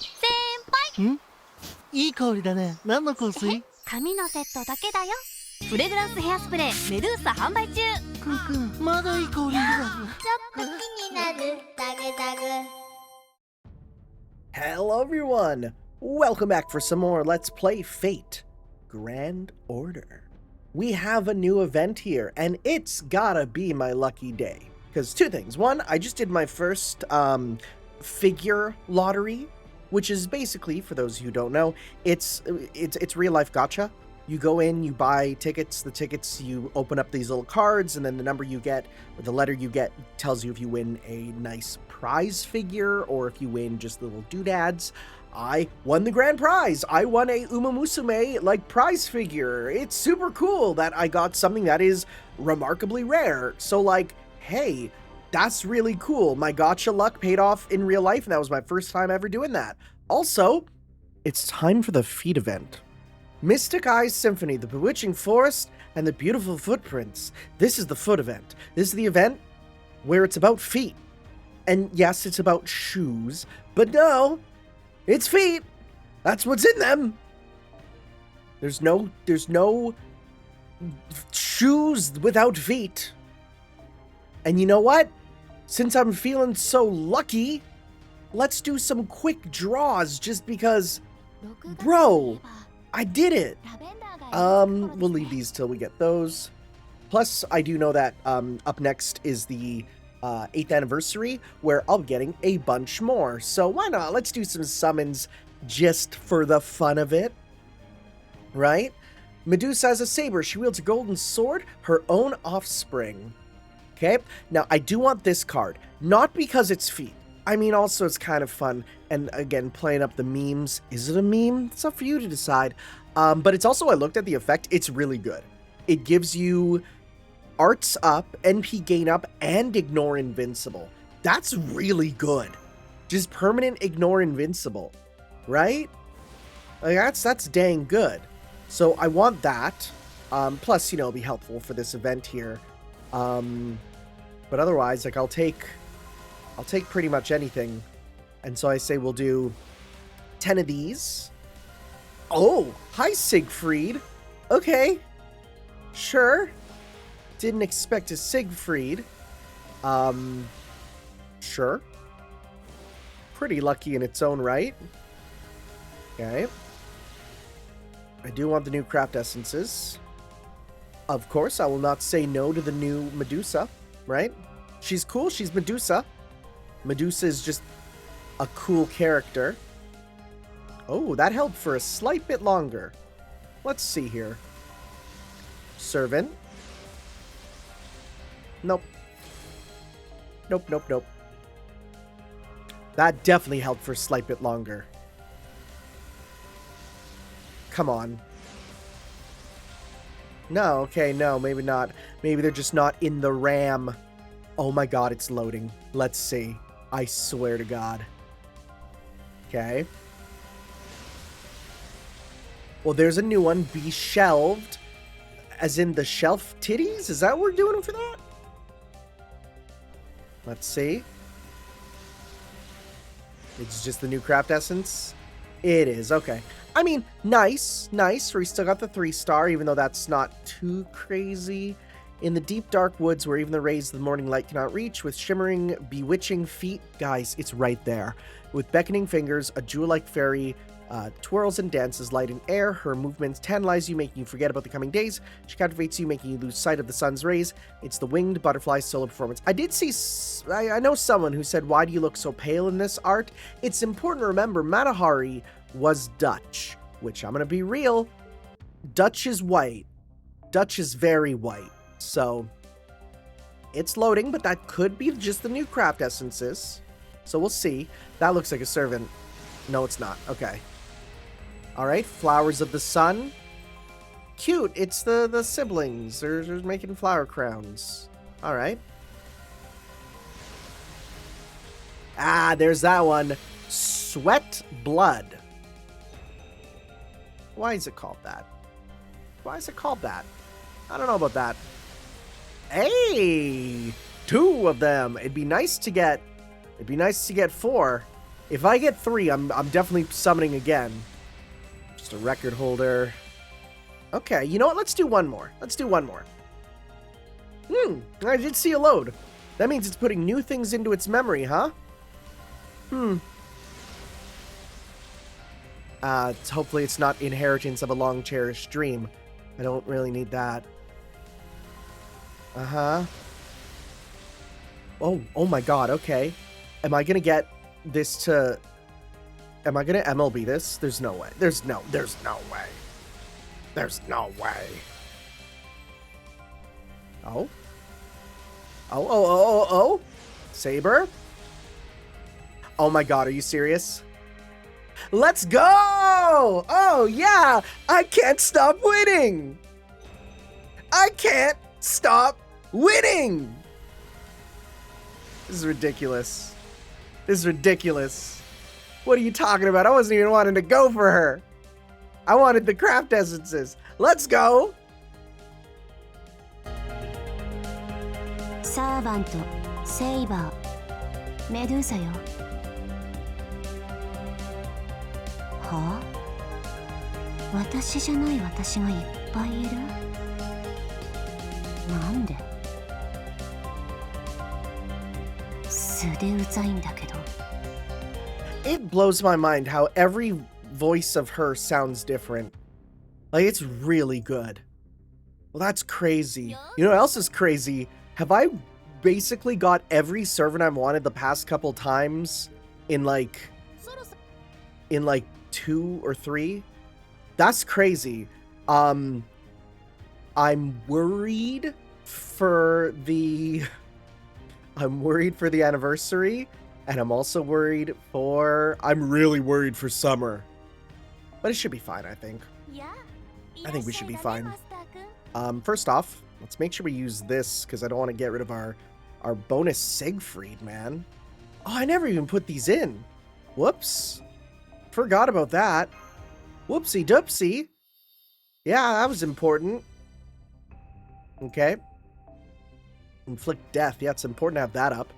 先輩んいい香りだね。何の香水？髪のセットだけだよ。フレグランスヘアスプレーメドゥーサ販売中。くんくん、まだいい香りだ。ちょっと気になるダグダグ。 Hello everyone! Welcome back for some more Let's Play Fate Grand Order. We have a new event here, and it's gotta be my lucky day. Because two things. One, I just did my first figure lottery, which is basically, for those who don't know, it's real life gacha. You go in, you buy tickets, the tickets, you open up these little cards, and then the number you get, or the letter you get, tells you if you win a nice prize figure, or if you win just little doodads. I won the grand prize! I won a Uma Musume, prize figure! It's super cool that I got something that is remarkably rare. So, hey, that's really cool. My gacha luck paid off in real life, and that was my first time ever doing that. Also, it's time for the feat event. Mystic Eyes Symphony, the bewitching forest, and the beautiful footprints. This is the foot event. This is the event where it's about feet. And yes, it's about shoes, but no, it's feet. That's what's in them. There's no shoes without feet. And you know what? Since I'm feeling so lucky, let's do some quick draws just because, bro, I did it. We'll leave these till we get those. Plus, I do know that up next is the 8th anniversary, where I'll be getting a bunch more. So why not? Let's do some summons just for the fun of it. Right? Medusa has a saber. She wields a golden sword, her own offspring. Okay? Now, I do want this card. Not because it's feet. I mean, also it's kind of fun. And again, playing up the memes. Is it a meme? It's up for you to decide. But it's also, I looked at the effect. It's really good. It gives you arts up, NP gain up, and ignore invincible. That's really good. Just permanent ignore invincible. Right? That's dang good. So I want that. Plus, it'll be helpful for this event here. But otherwise, I'll take pretty much anything. And so I say we'll do 10 of these. Oh, hi Siegfried. Okay. Sure. Didn't expect a Siegfried. Sure. Pretty lucky in its own right. Okay. I do want the new craft essences. Of course, I will not say no to the new Medusa, right? She's cool, she's Medusa. Medusa is just a cool character. Oh, that held for a slight bit longer. Let's see here. Servant. Nope. Nope. That definitely held for a slight bit longer. Come on. No, okay, no, maybe not. Maybe they're just not in the RAM. Oh my god, it's loading. Let's see. I swear to God. Okay. Well, there's a new one. Be shelved. As in the shelf titties? Is that what we're doing for that? Let's see. It's just the new craft essence? It is, okay. I mean, nice. We still got the 3-star, even though that's not too crazy. In the deep dark woods where even the rays of the morning light cannot reach, with shimmering, bewitching feet. Guys, it's right there. With beckoning fingers, a jewel-like fairy twirls and dances light in air. Her movements tantalize you, making you forget about the coming days. She captivates you, making you lose sight of the sun's rays. It's the winged butterfly solo performance. I did see, I know someone who said, why do you look so pale in this art? It's important to remember Matahari was Dutch, which I'm going to be real. Dutch is white. Dutch is very white. So it's loading, but that could be just the new craft essences. So we'll see. That looks like a servant. No, it's not. Okay. All right. Flowers of the sun. Cute. It's the siblings. They're making flower crowns. All right. Ah, there's that one. Sweat blood. Why is it called that? Why is it called that? I don't know about that. Hey, 2 of them. It'd be nice to get 4. If I get 3, I'm definitely summoning again. Just a record holder. Okay, you know what? Let's do one more. Let's do one more. I did see a load. That means it's putting new things into its memory, huh? Hopefully it's not inheritance of a long-cherished dream. I don't really need that. Uh-huh. Oh my god, okay. Am I gonna get this to... Am I gonna MLB this? There's no way. There's no way. There's no way. Oh? Oh. Saber? Oh my god, are you serious? Let's go! Oh yeah! I can't stop winning! I can't stop winning! This is ridiculous. This is ridiculous. What are you talking about? I wasn't even wanting to go for her. I wanted the craft essences. Let's go! Servant, Saber, Medusa よ。はあ？私じゃない私がいっぱいいる？なんで？素でうざいんだけど。It blows my mind how every voice of her sounds different. Like, it's really good. Well, that's crazy. You know what else is crazy? Have I basically got every servant I've wanted the past couple times in like 2 or 3? That's crazy. I'm worried for the anniversary, and I'm also worried for... I'm really worried for summer. But it should be fine, I think. I think we should be fine. First off, let's make sure we use this, because I don't want to get rid of our bonus Siegfried, man. Oh, I never even put these in. Whoops. Forgot about that. Whoopsie doopsie. Yeah, that was important. Okay. Inflict death. Yeah, it's important to have that up.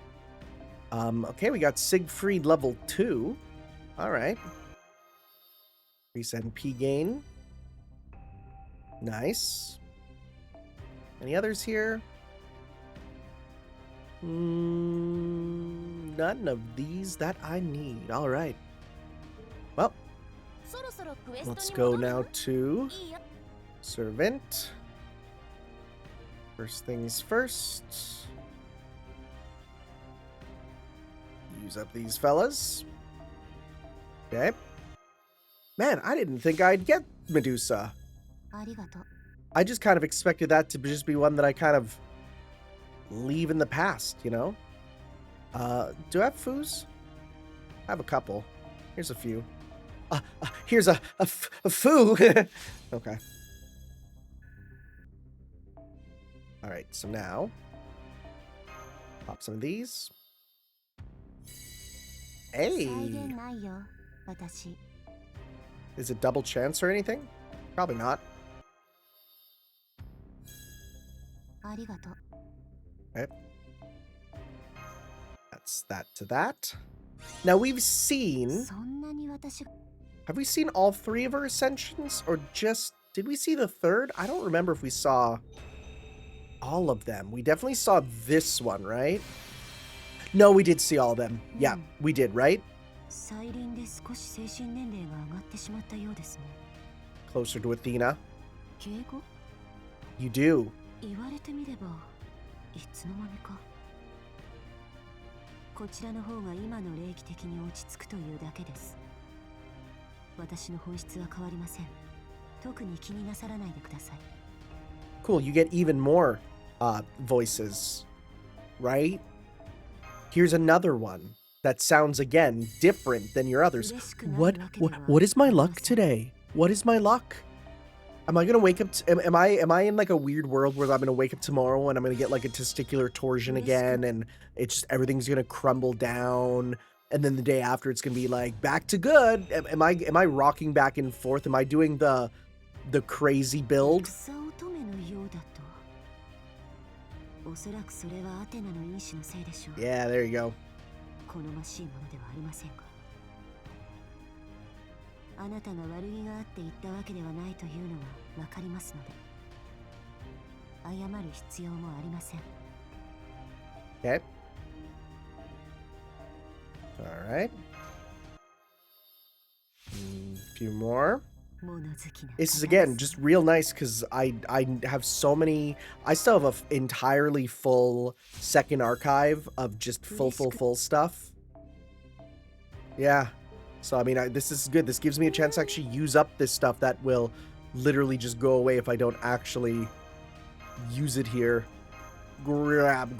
Okay, we got Siegfried level 2. Alright. Increase NP gain. Nice. Any others here? None of these that I need. Alright. Well, let's go now to Servant. First things first. Use up these fellas. Okay. Man, I didn't think I'd get Medusa. I just kind of expected that to just be one that I kind of leave in the past, you know? Do I have foos? I have a couple. Here's a few. Here's a foo. Okay. Alright, so now pop some of these. Hey! Is it double chance or anything? Probably not. Okay. That's that to that. Now we've seen... Have we seen all 3 of her Ascensions? Or just... Did we see the 3rd? I don't remember if we saw all of them. We definitely saw this one, right? No, we did see all of them. Yeah, we did, right? Closer to Athena. You do. Cool, you get even more voices, right? Here's another one that sounds, again, different than your others. What is my luck today? What is my luck? Am I gonna wake up? Am I in like a weird world where I'm gonna wake up tomorrow and I'm gonna get like a testicular torsion again, and it's just everything's gonna crumble down, and then the day after it's gonna be like back to good? Am I rocking back and forth? Am I doing the crazy build? Yeah, there you go. あなたが悪気があって言ったわけではないというのはわかりますので、謝る必要もありません。 Okay. All right. A few more. This is again just real nice because I have so many. I still have an entirely full second archive of just full stuff. Yeah. So I mean, this is good. This gives me a chance to actually use up this stuff that will literally just go away if I don't actually use it here. Grab,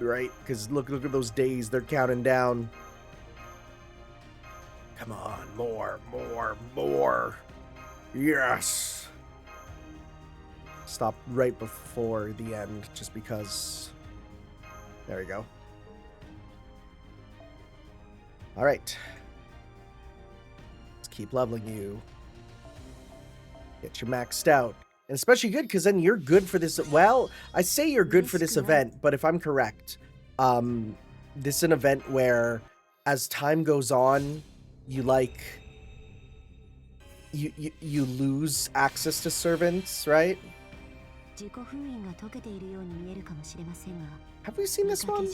right? Because look at those days. They're counting down. Come on, more. Yes. Stop right before the end, just because. There we go. All right. Let's keep leveling you. Get you maxed out. And especially good, because then you're good for this. Well, I say you're good for this event, but if I'm correct, this is an event where as time goes on, you lose access to servants, right? Have we seen this one?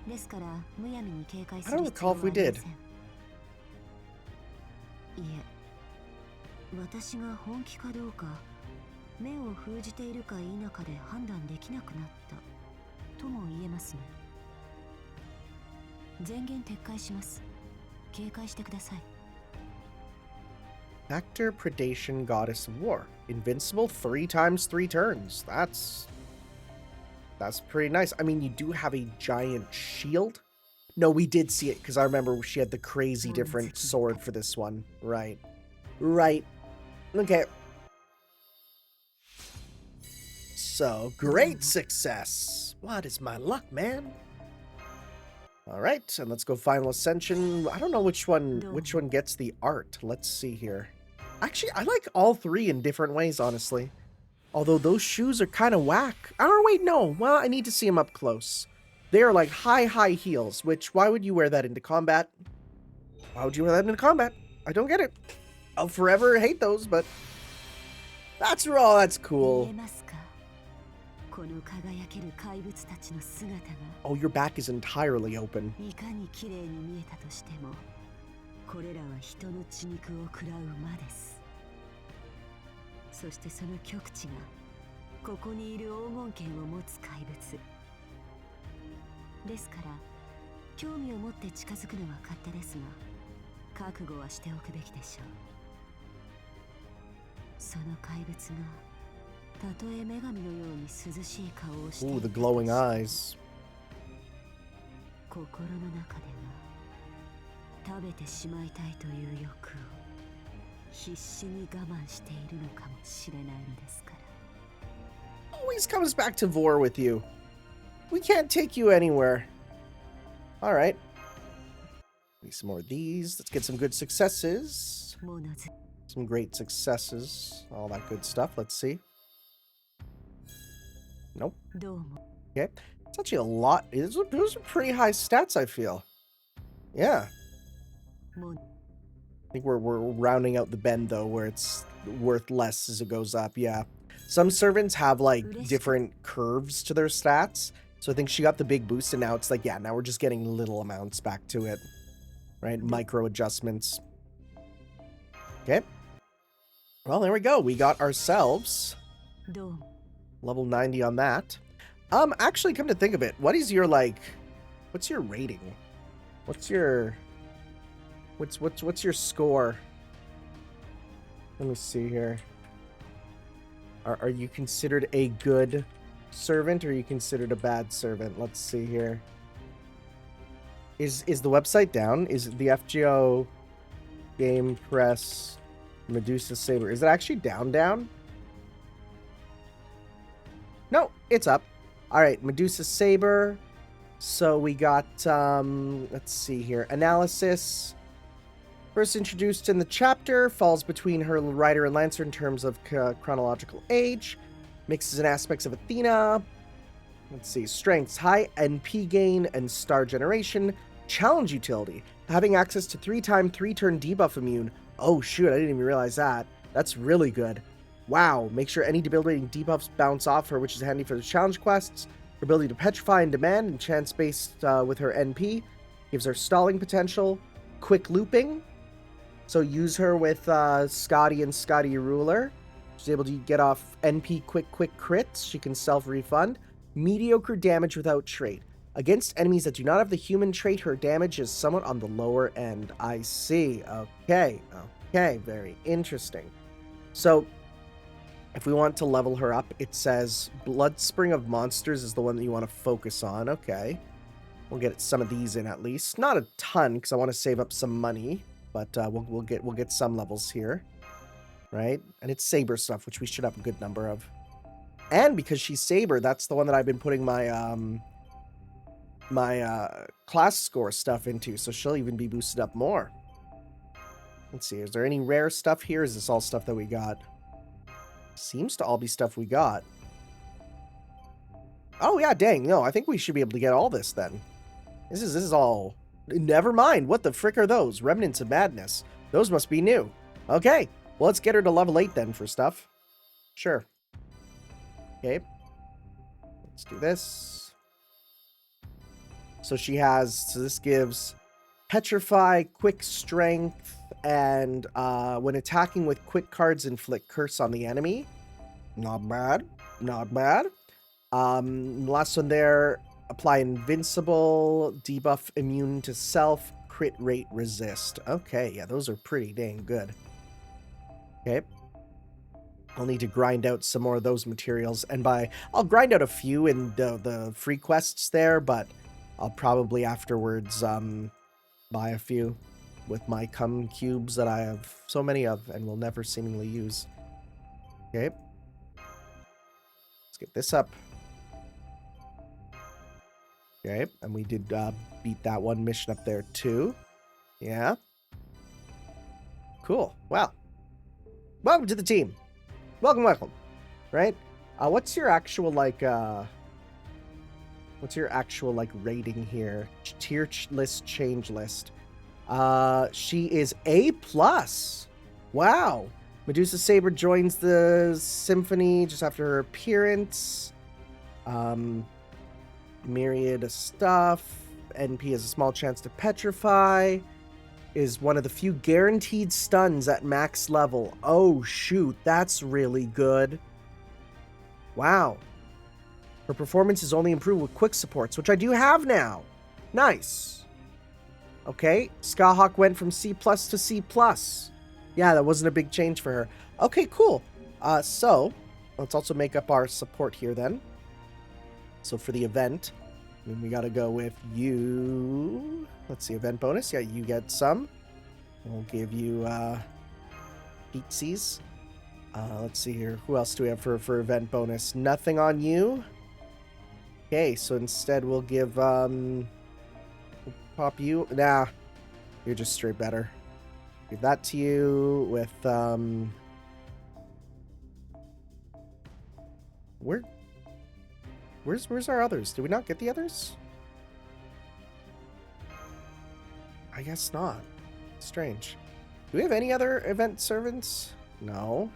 I don't recall if we did. 私が本気かどうか目を封じているか否かで判断できなくなったとも言えますね。前言撤回します。警戒してください。 Actor Predation Goddess of War. Invincible 3 times 3 turns. That's pretty nice. I mean, you do have a giant shield. No, we did see it because I remember she had the crazy different sword for this one. Right. Okay. So, great success. What is my luck, man? All right, and let's go final Ascension. I don't know which one gets the art. Let's see here. Actually, I like all 3 in different ways, honestly. Although those shoes are kind of whack. Oh, wait, no. Well, I need to see them up close. They are like high heels, which, why would you wear that into combat? Why would you wear that into combat? I don't get it. I'll forever hate those, but that's raw. That's cool. Oh, your back is entirely open. Ooh, the glowing eyes. Always comes back to Vor with you. We can't take you anywhere. All right. Need some more of these. Let's get some good successes. Some great successes. All that good stuff. Let's see. Nope. Okay. It's actually a lot. Those are pretty high stats, I feel. Yeah. I think we're rounding out the bend, though, where it's worth less as it goes up. Yeah. Some servants have, like, different curves to their stats. So I think she got the big boost, and now it's like, yeah, now we're just getting little amounts back to it. Right? Micro adjustments. Okay. Well, there we go. We got ourselves level 90 on that. Actually, come to think of it, what's your rating? What's your score? Let me see here. Are you considered a good servant, or are you considered a bad servant? Let's see here. Is the website down? Is it the FGO Game Press Medusa Saber? Is it actually down? No, it's up. All right, Medusa Saber. So we got, let's see here. Analysis. First introduced in the chapter, falls between her rider and lancer in terms of chronological age. Mixes in aspects of Athena. Let's see. Strengths, high NP gain and star generation. Challenge utility. Having access to 3x 3-turn debuff immune. Oh shoot, I didn't even realize that. That's really good. Wow, make sure any debilitating debuffs bounce off her, which is handy for the challenge quests. Her ability to petrify and demand and chance-based with her NP. Gives her stalling potential. Quick looping. So use her with Scotty and Scotty Ruler. She's able to get off NP quick crits. She can self-refund. Mediocre damage without trait. Against enemies that do not have the human trait, her damage is somewhat on the lower end. I see. Okay. Very interesting. So, if we want to level her up, it says Bloodspring of Monsters is the one that you want to focus on. Okay. We'll get some of these in at least. Not a ton, because I want to save up some money. But we'll get some levels here, right? And it's Saber stuff, which we should have a good number of. And because she's Saber, that's the one that I've been putting my class score stuff into, so she'll even be boosted up more. Let's see, is there any rare stuff here? Is this all stuff that we got? Seems to all be stuff we got. Oh yeah, dang, no, I think we should be able to get all this then. This is all... Never mind. What the frick are those? Remnants of Madness. Those must be new. Okay. Well, let's get her to level 8 then for stuff. Sure. Okay. Let's do this. So she has... So this gives Petrify, Quick Strength, and when attacking with quick cards, inflict Curse on the enemy. Not bad. Not bad. Last one there... Apply Invincible, debuff immune to self, crit rate resist. Okay, yeah, those are pretty dang good. Okay. I'll need to grind out some more of those materials. And I'll grind out a few in the free quests there, but I'll probably afterwards buy a few with my cum cubes that I have so many of and will never seemingly use. Okay. Let's get this up. Okay, and we did beat that one mission up there too. Yeah. Cool. Wow. Welcome to the team. Welcome. Right? What's your actual rating here? Tier list, change list. She is A+. Wow. Medusa Saber joins the Symphony just after her appearance. Myriad of stuff. NP has a small chance to petrify. Is one of the few guaranteed stuns at max level. Oh shoot, that's really good. Wow. Her performance is only improved with quick supports, which I do have now. Nice. Okay, Skahawk went from C+ to C+. Yeah, that wasn't a big change for her. Okay, cool. So, let's also make up our support here then. So for the event, we gotta go with you. Let's see, event bonus. Yeah, you get some. We'll give you Peatsies. Let's see here. Who else do we have for event bonus? Nothing on you. Okay, so instead we'll give we'll pop you. Nah, you're just straight better. Give that to you with Where's our others? Did we not get the others? I guess not. Strange. Do we have any other event servants? No.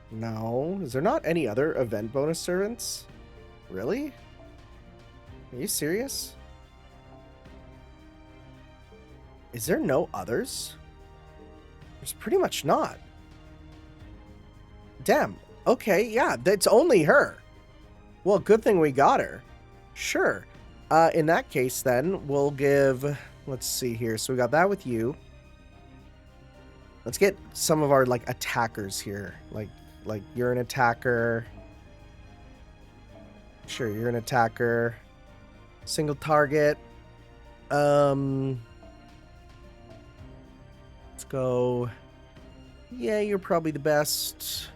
No. Is there not any other event bonus servants? Really? Are you serious? Is there no others? There's pretty much not. Damn. Okay, yeah, that's only her. Well, good thing we got her. Sure. In that case, then, we'll give... Let's see here. So we got that with you. Let's get some of our, attackers here. Like you're an attacker. Sure, you're an attacker. Single target. Let's go... Yeah, you're probably the best.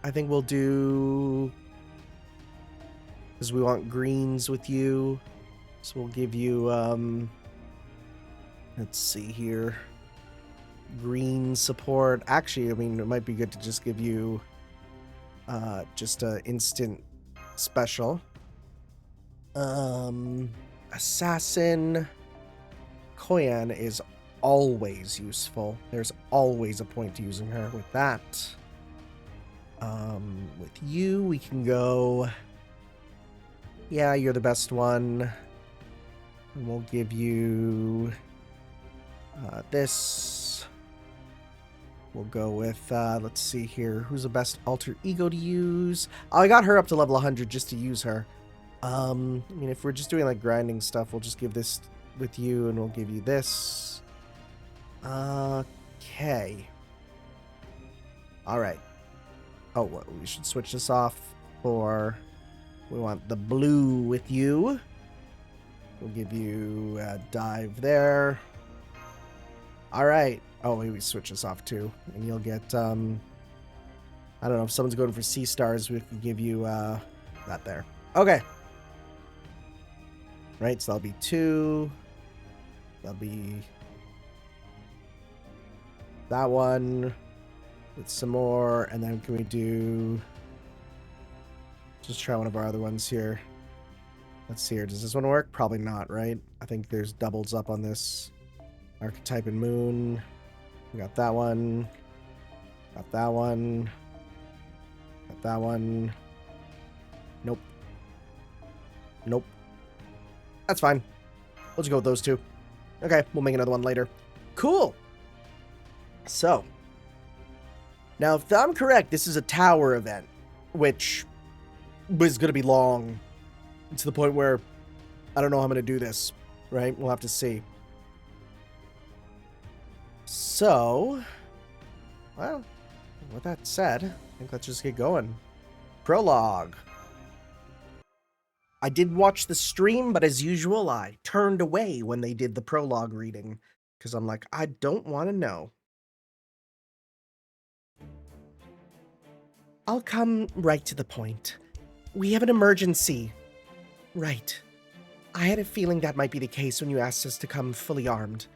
I think we'll do... Because we want greens with you. So we'll give you, let's see here. Green support. Actually, I mean, it might be good to just give you just a instant special. assassin. Koyan is always useful. There's always a point to using her with that. With you, we can go... Yeah, you're the best one. And we'll give you... this. We'll go with, let's see here. Who's the best alter ego to use? Oh, I got her up to level 100 just to use her. I mean, if we're just doing, like, grinding stuff, we'll just give this with you, and we'll give you this. Okay. Alright. Oh, well, we should switch this off for... We want the blue with you. We'll give you a dive there. Alright. Oh, maybe we switch this off too. And you'll get, I don't know, if someone's going for C stars, we can give you, that there. Okay. Right, so that'll be 2. That'll be that one with some more, and then can we do... Just try one of our other ones here. Let's see here. Does this one work? Probably not, right? I think there's doubles up on this. Archetype and moon. We got that one. Got that one. Got that one. Nope. Nope. That's fine. We'll just go with those two. Okay, we'll make another one later. Cool. So. Now, if I'm correct, this is a tower event, which is going to be long. To the point where I don't know how I'm going to do this, right? We'll have to see. So, well, with that said, I think let's just get going. Prologue. I did watch the stream, but as usual, I turned away when they did the prologue reading. Because I'm like, I don't want to know. I'll come right to the point. We have an emergency. Right. I had a feeling that might be the case when you asked us to come fully armed.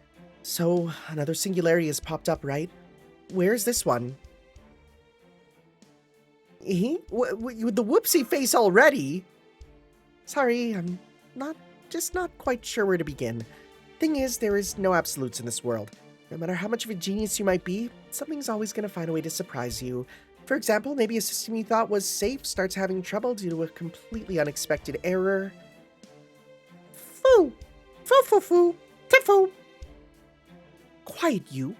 So, another singularity has popped up, right? Where's this one? With the whoopsie face already? Sorry, I'm not quite sure where to begin. Thing is, there is no absolutes in this world. No matter how much of a genius you might be, something's always going to find a way to surprise you. For example, maybe a system you thought was safe starts having trouble due to a completely unexpected error. Foo! Foo foo foo! Tit-foo! Quiet, you.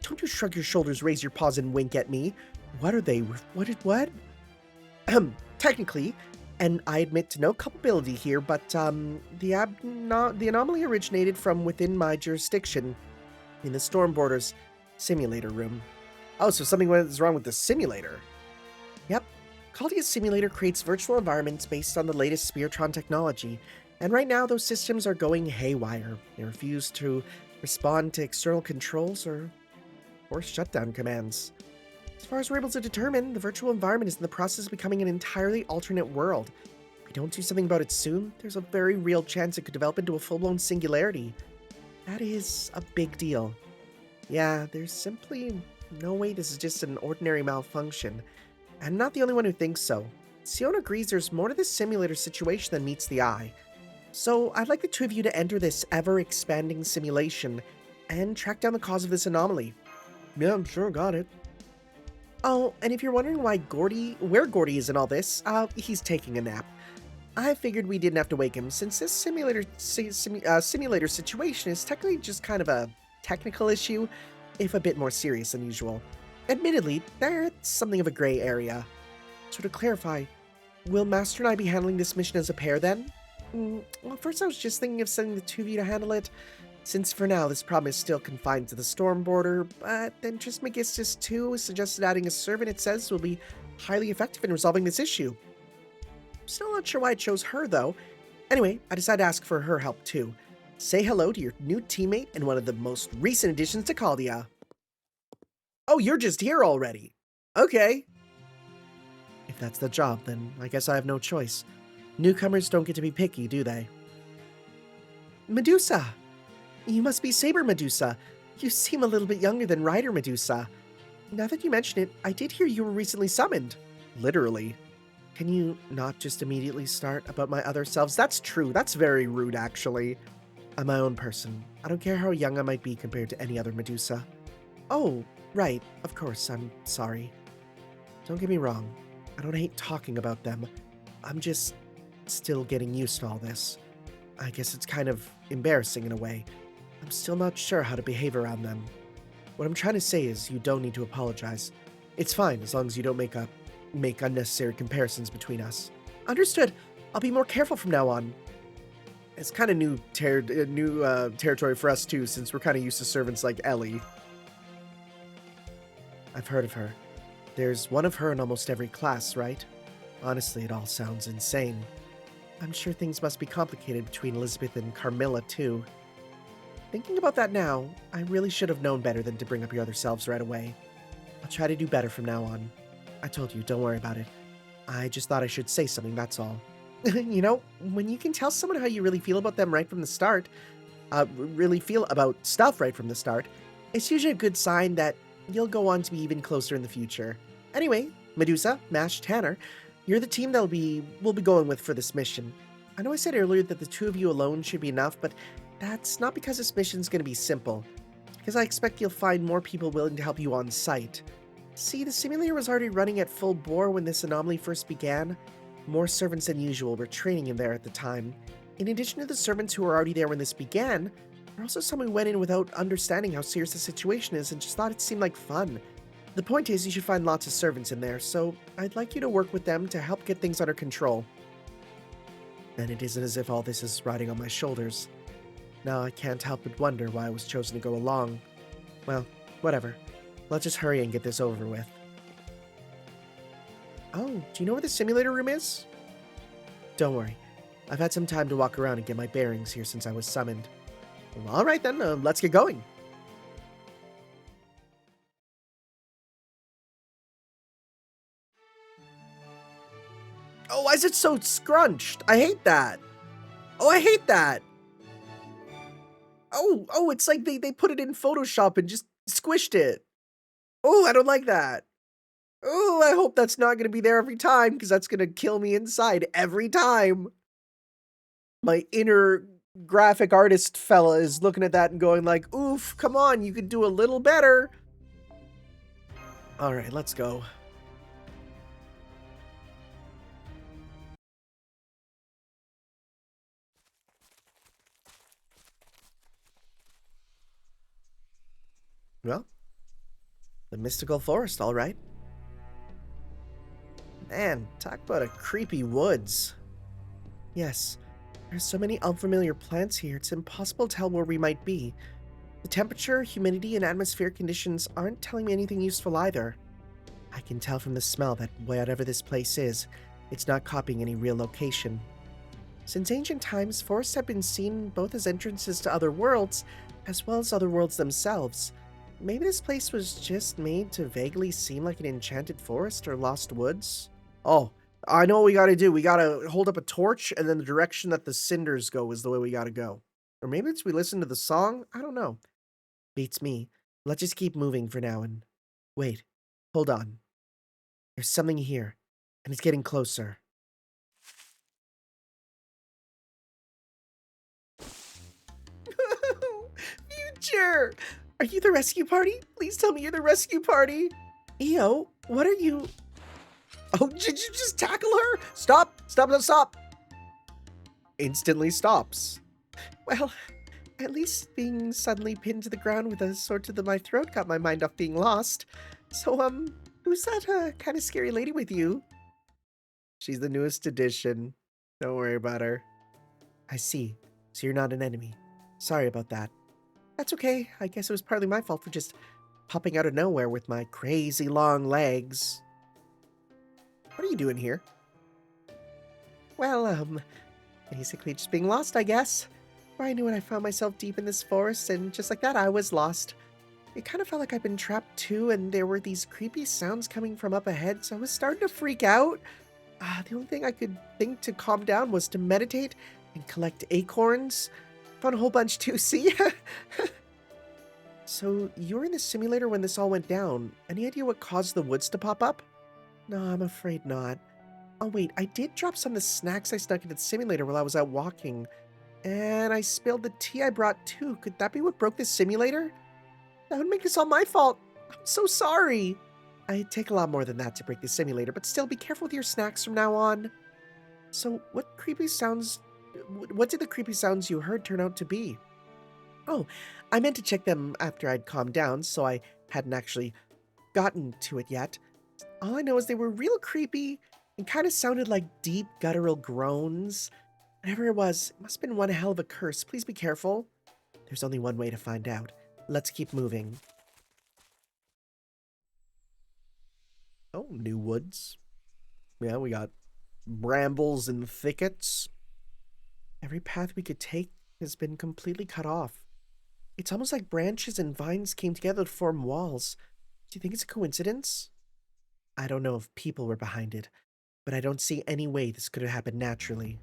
Don't you shrug your shoulders, raise your paws, and wink at me. What are they? What? Technically, and I admit to no culpability here, but, the anomaly originated from within my jurisdiction, in the Storm Borders simulator room. Oh, so something was wrong with the simulator. Yep. Caldia's simulator creates virtual environments based on the latest Spiritron technology, and right now those systems are going haywire. They refuse to respond to external controls or shutdown commands. As far as we're able to determine, the virtual environment is in the process of becoming an entirely alternate world. If we don't do something about it soon, there's a very real chance it could develop into a full-blown singularity. That is a big deal. Yeah, there's simply no way this is just an ordinary malfunction. I'm not the only one who thinks so. Sion agrees there's more to this simulator situation than meets the eye. So I'd like the two of you to enter this ever-expanding simulation and track down the cause of this anomaly. Yeah, I'm sure, got it. Oh, and if you're wondering where Gordy is in all this, he's taking a nap. I figured we didn't have to wake him since this simulator situation is technically just kind of a technical issue, if a bit more serious than usual. Admittedly, there's something of a gray area. So to clarify, will Master and I be handling this mission as a pair then? Well, first I was just thinking of sending the two of you to handle it, since for now this problem is still confined to the Storm Border, but then Trismegistus 2 suggested adding a servant it says will be highly effective in resolving this issue. Still not sure why I chose her though. Anyway, I decided to ask for her help too. Say hello to your new teammate and one of the most recent additions to Caldia. Oh, you're just here already. Okay. If that's the job, then I guess I have no choice. Newcomers don't get to be picky, do they? Medusa! You must be Saber Medusa. You seem a little bit younger than Rider Medusa. Now that you mention it, I did hear you were recently summoned. Literally. Can you not just immediately start about my other selves? That's true. That's very rude, actually. I'm my own person. I don't care how young I might be compared to any other Medusa. Oh, right. Of course, I'm sorry. Don't get me wrong. I don't hate talking about them. I'm just still getting used to all this. I guess it's kind of embarrassing in a way. I'm still not sure how to behave around them. What I'm trying to say is you don't need to apologize. It's fine as long as you don't make unnecessary comparisons between us. Understood. I'll be more careful from now on. It's kind of new territory for us too, since we're kind of used to servants like Ellie. I've heard of her. There's one of her in almost every class, right? Honestly, it all sounds insane. I'm sure things must be complicated between Elizabeth and Carmilla too. Thinking about that now, I really should have known better than to bring up your other selves right away. I'll try to do better from now on. I told you, don't worry about it. I just thought I should say something, that's all. You know, when you can tell someone how you really feel about them right from the start, really feel about stuff right from the start, it's usually a good sign that you'll go on to be even closer in the future. Anyway, Medusa, Mash, Tanner, you're the team we'll be going with for this mission. I know I said earlier that the two of you alone should be enough, but that's not because this mission's going to be simple. It's because I expect you'll find more people willing to help you on site. See, the simulator was already running at full bore when this anomaly first began. More servants than usual were training in there at the time. In addition to the servants who were already there when this began, there were also some who went in without understanding how serious the situation is and just thought it seemed like fun. The point is, you should find lots of servants in there, so I'd like you to work with them to help get things under control. And it isn't as if all this is riding on my shoulders. Now I can't help but wonder why I was chosen to go along. Well, whatever. Let's just hurry and get this over with. Oh, do you know where the simulator room is? Don't worry. I've had some time to walk around and get my bearings here since I was summoned. Well, alright then, let's get going. Oh, why is it so scrunched? I hate that. Oh, I hate that. Oh, it's like they put it in Photoshop and just squished it. Oh, I don't like that. Oh, I hope that's not going to be there every time, because that's going to kill me inside every time. My inner graphic artist fella is looking at that and going like, oof, come on, you could do a little better. All right, let's go. Well, the mystical forest, all right. Man, talk about a creepy woods. Yes, there's so many unfamiliar plants here, it's impossible to tell where we might be. The temperature, humidity, and atmospheric conditions aren't telling me anything useful either. I can tell from the smell that whatever this place is, it's not copying any real location. Since ancient times, forests have been seen both as entrances to other worlds, as well as other worlds themselves. Maybe this place was just made to vaguely seem like an enchanted forest or lost woods? Oh, I know what we gotta do. We gotta hold up a torch, and then the direction that the cinders go is the way we gotta go. Or maybe it's we listen to the song? I don't know. Beats me. Let's just keep moving for now and... Wait. Hold on. There's something here, and it's getting closer. Future! Are you the rescue party? Please tell me you're the rescue party. Io, what are you... Oh, did you just tackle her? Stop! Stop! Stop! Instantly stops. Well, at least being suddenly pinned to the ground with a sword to my throat got my mind off being lost. So, who's that kind of scary lady with you? She's the newest addition. Don't worry about her. I see. So you're not an enemy. Sorry about that. That's okay. I guess it was partly my fault for just popping out of nowhere with my crazy long legs. What are you doing here? Well, basically just being lost, I guess. Or I knew when I found myself deep in this forest, and just like that, I was lost. It kind of felt like I'd been trapped too, and there were these creepy sounds coming from up ahead, so I was starting to freak out. The only thing I could think to calm down was to meditate and collect acorns. Found a whole bunch too, see? So, you were in the simulator when this all went down. Any idea what caused the woods to pop up? No, I'm afraid not. Oh wait, I did drop some of the snacks I snuck into the simulator while I was out walking. And I spilled the tea I brought too. Could that be what broke this simulator? That would make this all my fault. I'm so sorry. I'd take a lot more than that to break the simulator, but still be careful with your snacks from now on. So what did the creepy sounds you heard turn out to be? Oh, I meant to check them after I'd calmed down, so I hadn't actually gotten to it yet. All I know is they were real creepy and kind of sounded like deep guttural groans. Whatever it was, it must have been one hell of a curse. Please be careful. There's only one way to find out. Let's keep moving. Oh, new woods. Yeah, we got brambles and thickets. Every path we could take has been completely cut off. It's almost like branches and vines came together to form walls. Do you think it's a coincidence? I don't know if people were behind it, but I don't see any way this could have happened naturally.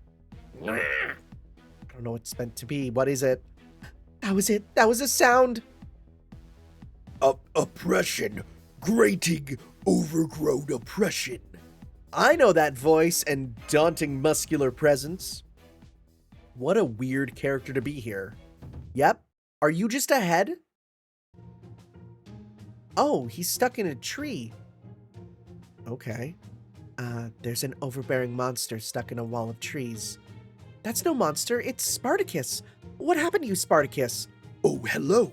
I don't know what it's meant to be. What is it? That was it. That was a sound. Oppression. Grating, overgrown oppression. I know that voice and daunting muscular presence. What a weird character to be here. Yep. Are you just ahead? Oh, he's stuck in a tree. Okay. There's an overbearing monster stuck in a wall of trees. That's no monster, it's Spartacus. What happened to you, Spartacus? Oh, hello.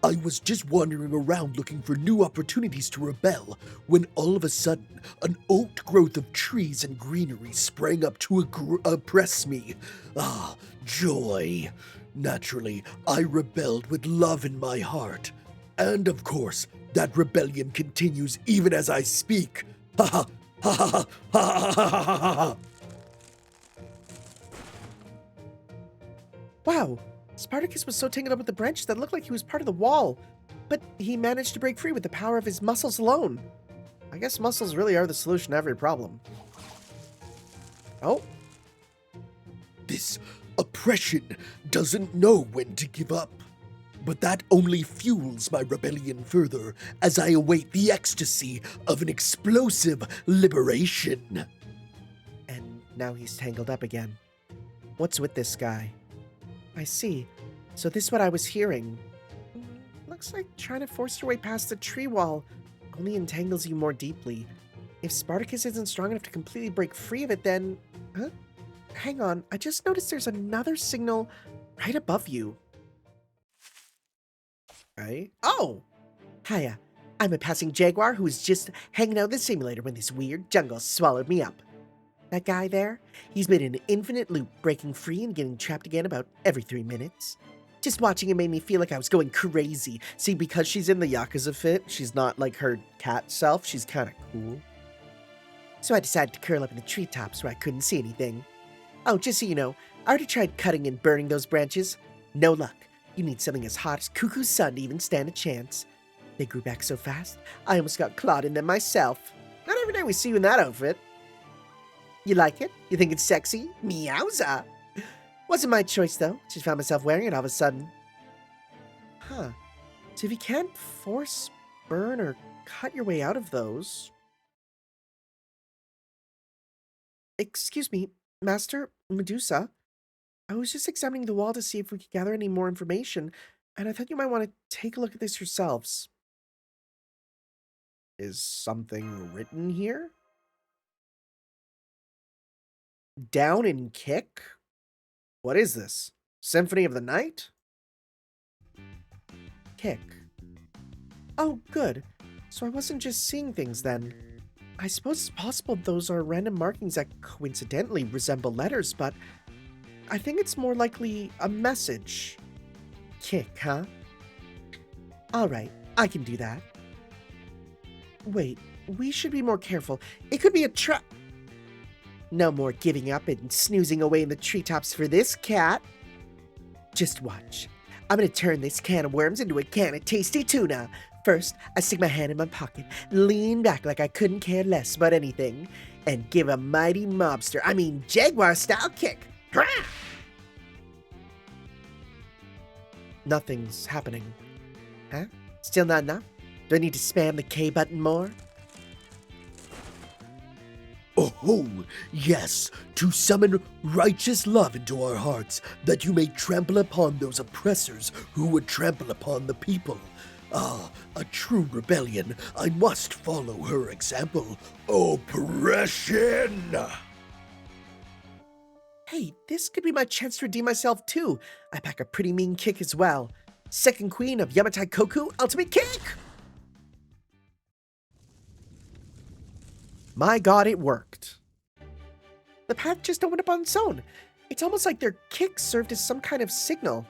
I was just wandering around looking for new opportunities to rebel when all of a sudden an oak growth of trees and greenery sprang up to oppress me. Ah, joy. Naturally, I rebelled with love in my heart. And of course, that rebellion continues even as I speak. Ha ha ha ha ha ha ha ha ha. Wow, Spartacus was so tangled up with the branches that looked like he was part of the wall. But he managed to break free with the power of his muscles alone. I guess muscles really are the solution to every problem. Oh. This oppression doesn't know when to give up. But that only fuels my rebellion further as I await the ecstasy of an explosive liberation. And now he's tangled up again. What's with this guy? I see. So this is what I was hearing. Looks like trying to force your way past the tree wall only entangles you more deeply. If Spartacus isn't strong enough to completely break free of it, then... Huh? Hang on, I just noticed there's another signal right above you. Right? Oh! Hiya, I'm a passing jaguar who was just hanging out in the simulator when this weird jungle swallowed me up. That guy there, he's been in an infinite loop, breaking free and getting trapped again about every 3 minutes. Just watching him made me feel like I was going crazy. See, because she's in the Yakuza fit, she's not like her cat self, she's kind of cool. So I decided to curl up in the treetops where I couldn't see anything. Oh, just so you know, I already tried cutting and burning those branches. No luck. You need something as hot as Cuckoo's sun to even stand a chance. They grew back so fast, I almost got clawed in them myself. Not every day we see you in that outfit. You like it? You think it's sexy? Meowza! Wasn't my choice, though. Just found myself wearing it all of a sudden. Huh. So if you can't force, burn, or cut your way out of those... Excuse me, Master Medusa. I was just examining the wall to see if we could gather any more information, and I thought you might want to take a look at this yourselves. Is something written here? Down and kick? What is this? Symphony of the Night? Kick. Oh, good. So I wasn't just seeing things then. I suppose it's possible those are random markings that coincidentally resemble letters, but I think it's more likely a message. Kick, huh? Alright, I can do that. Wait, we should be more careful. It could be a trap. No more giving up and snoozing away in the treetops for this cat. Just watch. I'm gonna turn this can of worms into a can of tasty tuna. First, I stick my hand in my pocket, lean back like I couldn't care less about anything, and give a mighty jaguar-style kick. Hurrah! Nothing's happening. Huh? Still not enough? Do I need to spam the K button more? Oh, Oh, yes, to summon righteous love into our hearts, that you may trample upon those oppressors who would trample upon the people. Ah, a true rebellion. I must follow her example. Oppression! Hey, this could be my chance to redeem myself too. I pack a pretty mean kick as well. Second queen of Yamatai Koku, ultimate kick! My god, it worked. The path just opened up on its own. It's almost like their kicks served as some kind of signal.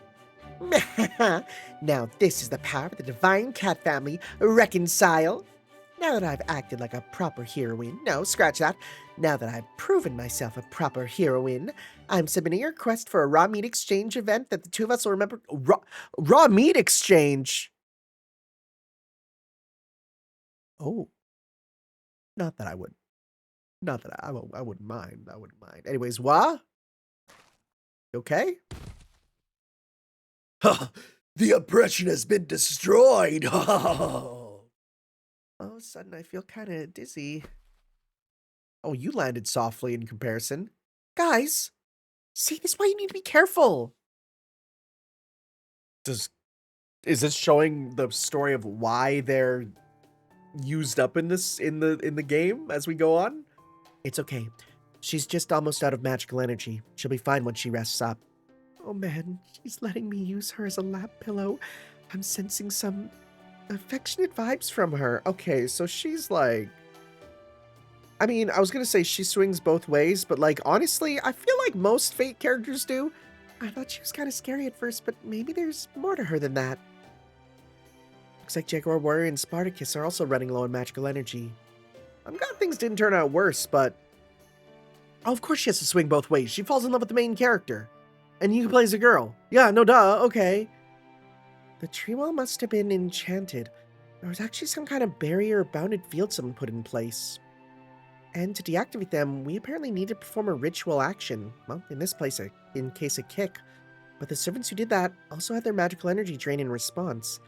Now this is the power of the divine cat family. Reconcile. Now that I've acted like a proper heroine, no, scratch that. Now that I've proven myself a proper heroine, I'm submitting a request for a raw meat exchange event that the two of us will remember. Raw meat exchange? Oh. Not that I would. Not that I wouldn't mind. I wouldn't mind. Anyways, what? Okay? The oppression has been destroyed. All of a sudden, I feel kind of dizzy. Oh, you landed softly in comparison. Guys, see, this is why you need to be careful. Is this showing the story of why they're used up in the game as we go on? It's okay. She's just almost out of magical energy. She'll be fine when she rests up. Oh man, she's letting me use her as a lap pillow. I'm sensing some affectionate vibes from her. Okay, so she's like... I mean, I was gonna say she swings both ways, but like, honestly, I feel like most Fate characters do. I thought she was kind of scary at first, but maybe there's more to her than that. Looks like Jaguar Warrior and Spartacus are also running low on magical energy. I'm glad things didn't turn out worse, but... Oh, of course she has to swing both ways. She falls in love with the main character. And he plays a girl. Yeah, no duh, okay. The tree wall must have been enchanted. There was actually some kind of barrier or bounded field someone put in place. And to deactivate them, we apparently need to perform a ritual action. Well, in this place, in case a kick. But the servants who did that also had their magical energy drained in response.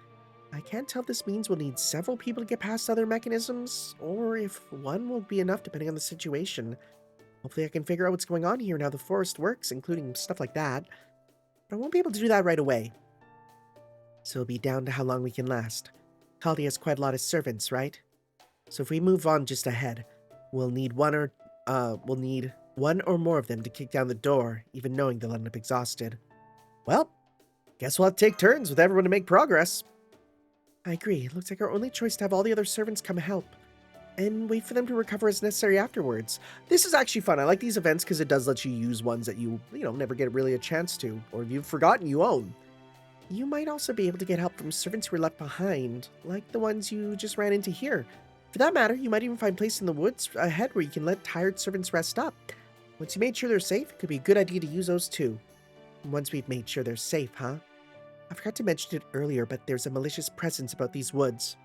I can't tell if this means we'll need several people to get past other mechanisms, or if one will be enough depending on the situation. Hopefully I can figure out what's going on here and how the forest works, including stuff like that. But I won't be able to do that right away. So it'll be down to how long we can last. Kaldi has quite a lot of servants, right? So if we move on just ahead, we'll need one or more of them to kick down the door, even knowing they'll end up exhausted. Well, guess we'll have to take turns with everyone to make progress. I agree. It looks like our only choice to have all the other servants come help. And wait for them to recover as necessary afterwards. This is actually fun. I like these events because it does let you use ones that you never get really a chance to, or if you've forgotten, you own. You might also be able to get help from servants who were left behind, like the ones you just ran into here. For that matter, you might even find a place in the woods ahead where you can let tired servants rest up. Once you made sure they're safe, it could be a good idea to use those too. And once we've made sure they're safe, huh? I forgot to mention it earlier, but there's a malicious presence about these woods.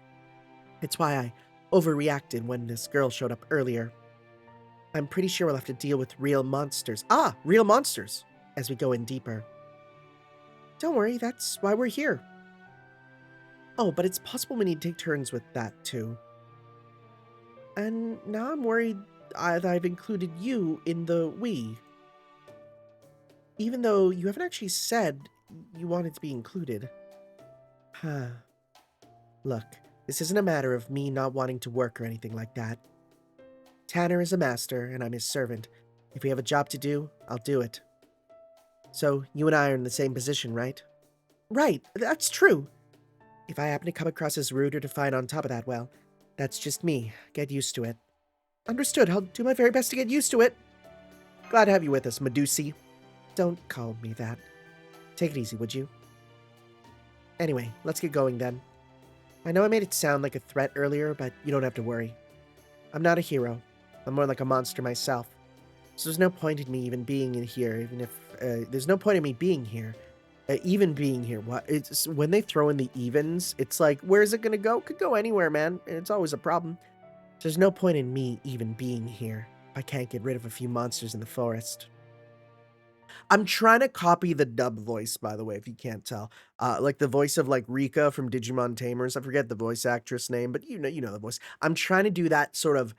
It's why I overreacted when this girl showed up earlier. I'm pretty sure we'll have to deal with real monsters. Ah, real monsters! As we go in deeper. Don't worry, that's why we're here. Oh, but it's possible we need to take turns with that too. And now I'm worried that I've included you in the we. Even though you haven't actually said you wanted to be included. Huh. Look, this isn't a matter of me not wanting to work or anything like that. Tanner is a master, and I'm his servant. If we have a job to do, I'll do it. So, you and I are in the same position, right? Right, that's true. If I happen to come across as rude or defiant on top of that, well, that's just me. Get used to it. Understood, I'll do my very best to get used to it. Glad to have you with us, Medusa. Don't call me that. Take it easy, would you? Anyway, let's get going then. I know I made it sound like a threat earlier, but you don't have to worry. I'm not a hero. I'm more like a monster myself. So there's no point in me even being in here, even if... there's no point in me being here. Even being here. What? It's when they throw in the evens, it's like, where's it gonna go? Could go anywhere, man. It's always a problem. There's no point in me even being here if I can't get rid of a few monsters in the forest. I'm trying to copy the dub voice, by the way, if you can't tell. Like the voice of like Rika from Digimon Tamers. I forget the voice actress name, but you know the voice. I'm trying to do that sort of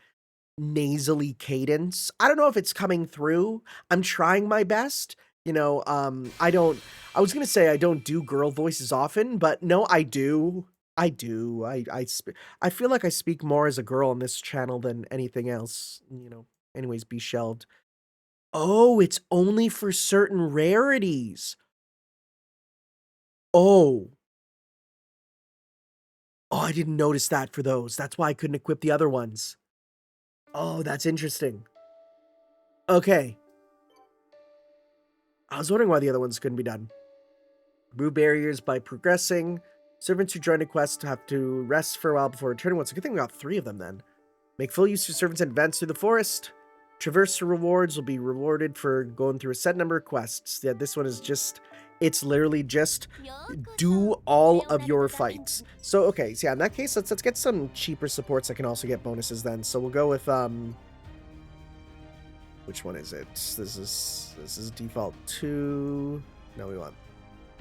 nasally cadence. I don't know if it's coming through. I'm trying my best. You know, I was gonna say I don't do girl voices often, but no, I do. I do. I feel like I speak more as a girl on this channel than anything else. You know. Anyways, be shelved. Oh, it's only for certain rarities. Oh. Oh, I didn't notice that for those. That's why I couldn't equip the other ones. Oh, that's interesting. Okay. I was wondering why the other ones couldn't be done. Remove barriers by progressing. Servants who join a quest have to rest for a while before returning. Well, it's a good thing we got 3 of them then. Make full use of your servants and advance through the forest. Traverse rewards will be rewarded for going through a set number of quests. Yeah, this one is just, it's literally just do all of your fights. So, okay, so yeah, in that case, let's get some cheaper supports that can also get bonuses then. So we'll go with, which one is it? This is default 2. No, we want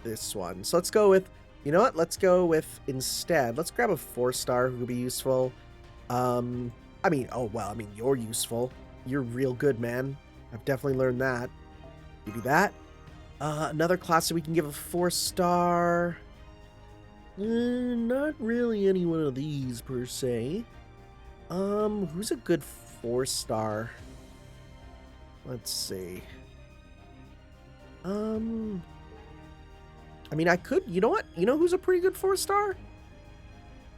this one. So let's go with, you know what? Let's go with, instead, let's grab a 4-star who could be useful. I mean, oh, well, I mean, you're useful. You're real good, man. I've definitely learned that. Give you that. Another class that we can give a 4-star. Not really any one of these, per se. Who's a good 4-star? Let's see. I mean, I could, you know what? You know who's a pretty good 4-star?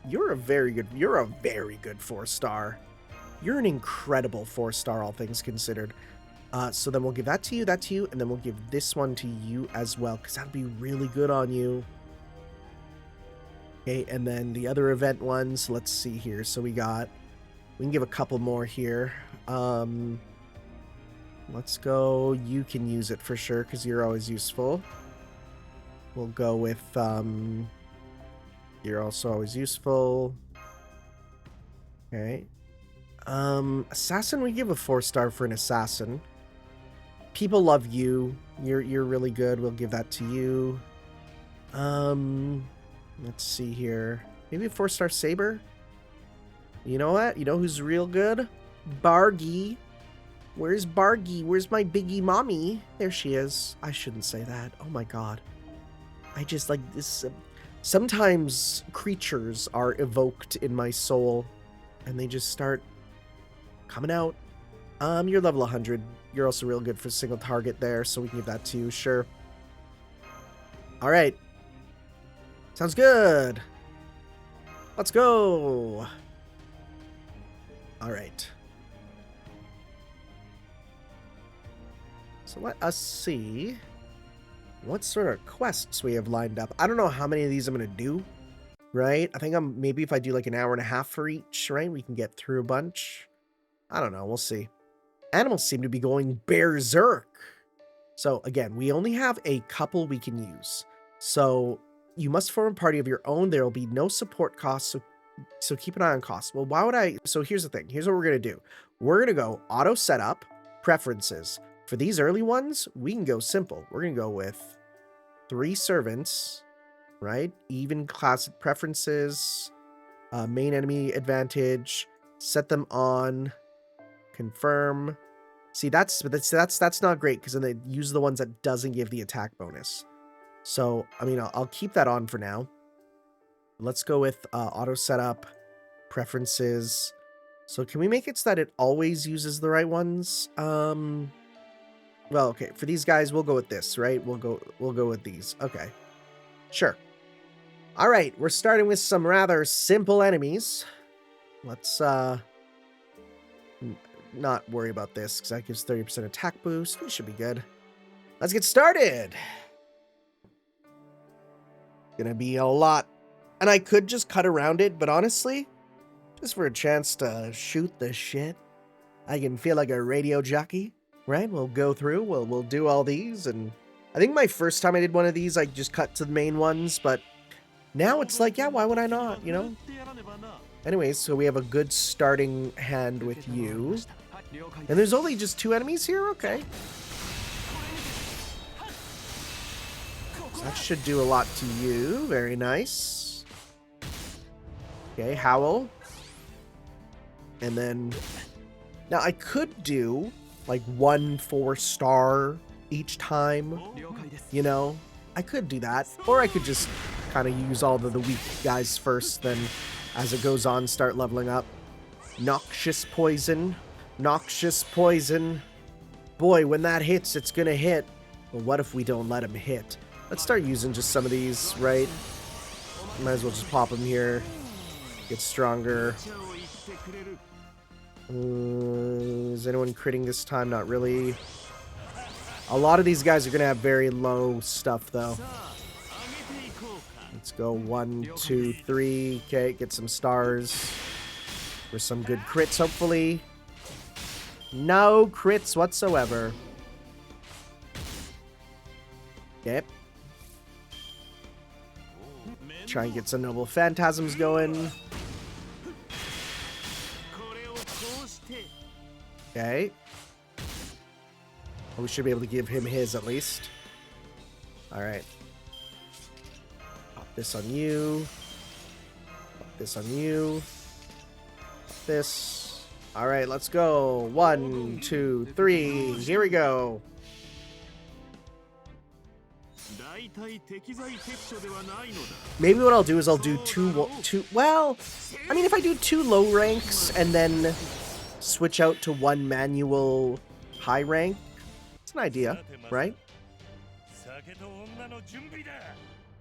You're a very good 4-star. You're an incredible 4-star, all things considered. So then we'll give that to you, and then we'll give this one to you as well, because that'll be really good on you. Okay, and then the other event ones, let's see here. So we can give a couple more here. Let's go, you can use it for sure, because you're always useful. We'll go with, you're also always useful. Okay. Assassin, we give a 4-star for an assassin. People love you. You're really good. We'll give that to you. Let's see here. Maybe a 4-star saber? You know what? You know who's real good? Bargy. Where's Bargy? Where's my biggie mommy? There she is. I shouldn't say that. Oh my god. I just like this. Sometimes creatures are evoked in my soul and they just start coming out. You're level 100. You're also real good for single target there, so we can give that to you, sure. All right. Sounds good. Let's go. All right. So let us see what sort of quests we have lined up. I don't know how many of these I'm going to do, right? I think maybe if I do like an hour and a half for each, right? We can get through a bunch. I don't know. We'll see. Animals seem to be going berserk. So again, we only have a couple we can use. So you must form a party of your own. There will be no support costs. So keep an eye on costs. Well, why would I? So here's the thing. Here's what we're going to do. We're going to go auto setup, preferences. For these early ones, we can go simple. We're going to go with 3 servants, right? Even classic preferences, main enemy advantage, set them on, confirm. See, that's not great because then they use the ones that doesn't give the attack bonus. So, I mean, I'll keep that on for now. Let's go with auto setup, preferences. So can we make it so that it always uses the right ones? Well, okay, for these guys, we'll go with this, right? We'll go with these. Okay. Sure. All right, we're starting with some rather simple enemies. Let's not worry about this because that gives 30% attack boost. We should be good. Let's get started. Gonna be a lot. And I could just cut around it, but honestly, just for a chance to shoot the shit, I can feel like a radio jockey. Right, we'll go through, we'll do all these, and I think my first time I did one of these, I just cut to the main ones, but now it's like, yeah, why would I not, you know? Anyways, so we have a good starting hand with you. And there's only just 2 enemies here? Okay. So that should do a lot to you. Very nice. Okay, Howl. And then Now, I could do, like, 1 4-star each time, you know? I could do that. Or I could just kind of use all the weak guys first, then as it goes on, start leveling up. Noxious poison. Noxious poison. Boy, when that hits, it's gonna hit. But what if we don't let him hit? Let's start using just some of these, right? Might as well just pop them here. Get stronger. Is anyone critting this time? Not really. A lot of these guys are going to have very low stuff, though. Let's go 1, 2, 3. Okay, get some stars. For some good crits, hopefully. No crits whatsoever. Okay. Try and get some noble phantasms going. Okay. Well, we should be able to give him his at least. Alright. Pop this on you. Pop this on you. Pop this. Alright, let's go. 1, 2, 3. Here we go. Maybe what I'll do is I'll do two. Well, I mean, if I do 2 low ranks and then switch out to 1 manual high rank, it's an idea, right?